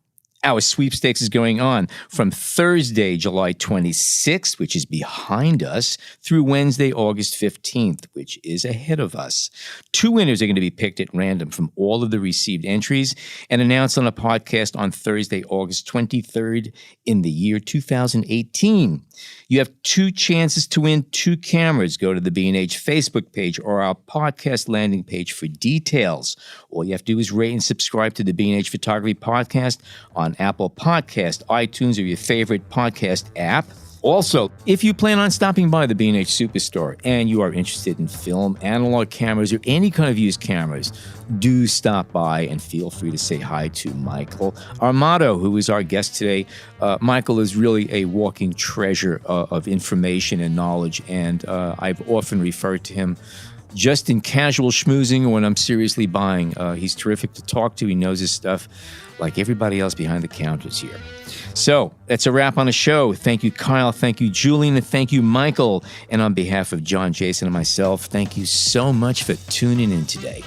Our sweepstakes is going on from Thursday, July 26th, which is behind us, through Wednesday, August 15th, which is ahead of us. 2 winners are going to be picked at random from all of the received entries and announced on a podcast on Thursday, August 23rd in the year 2018. You have 2 chances to win 2 cameras. Go to the B&H Facebook page or our podcast landing page for details. All you have to do is rate and subscribe to the B&H Photography Podcast on Apple Podcast, iTunes, or your favorite podcast app. Also, if you plan on stopping by the B&H Superstore and you are interested in film, analog cameras, or any kind of used cameras, do stop by and feel free to say hi to Michael Armato, who is our guest today. Michael is really a walking treasure of information and knowledge, and I've often referred to him just in casual schmoozing or when I'm seriously buying. He's terrific to talk to. He knows his stuff like everybody else behind the counters here. So that's a wrap on the show. Thank you, Kyle. Thank you, Julien. And thank you, Michael. And on behalf of John, Jason, and myself, thank you so much for tuning in today.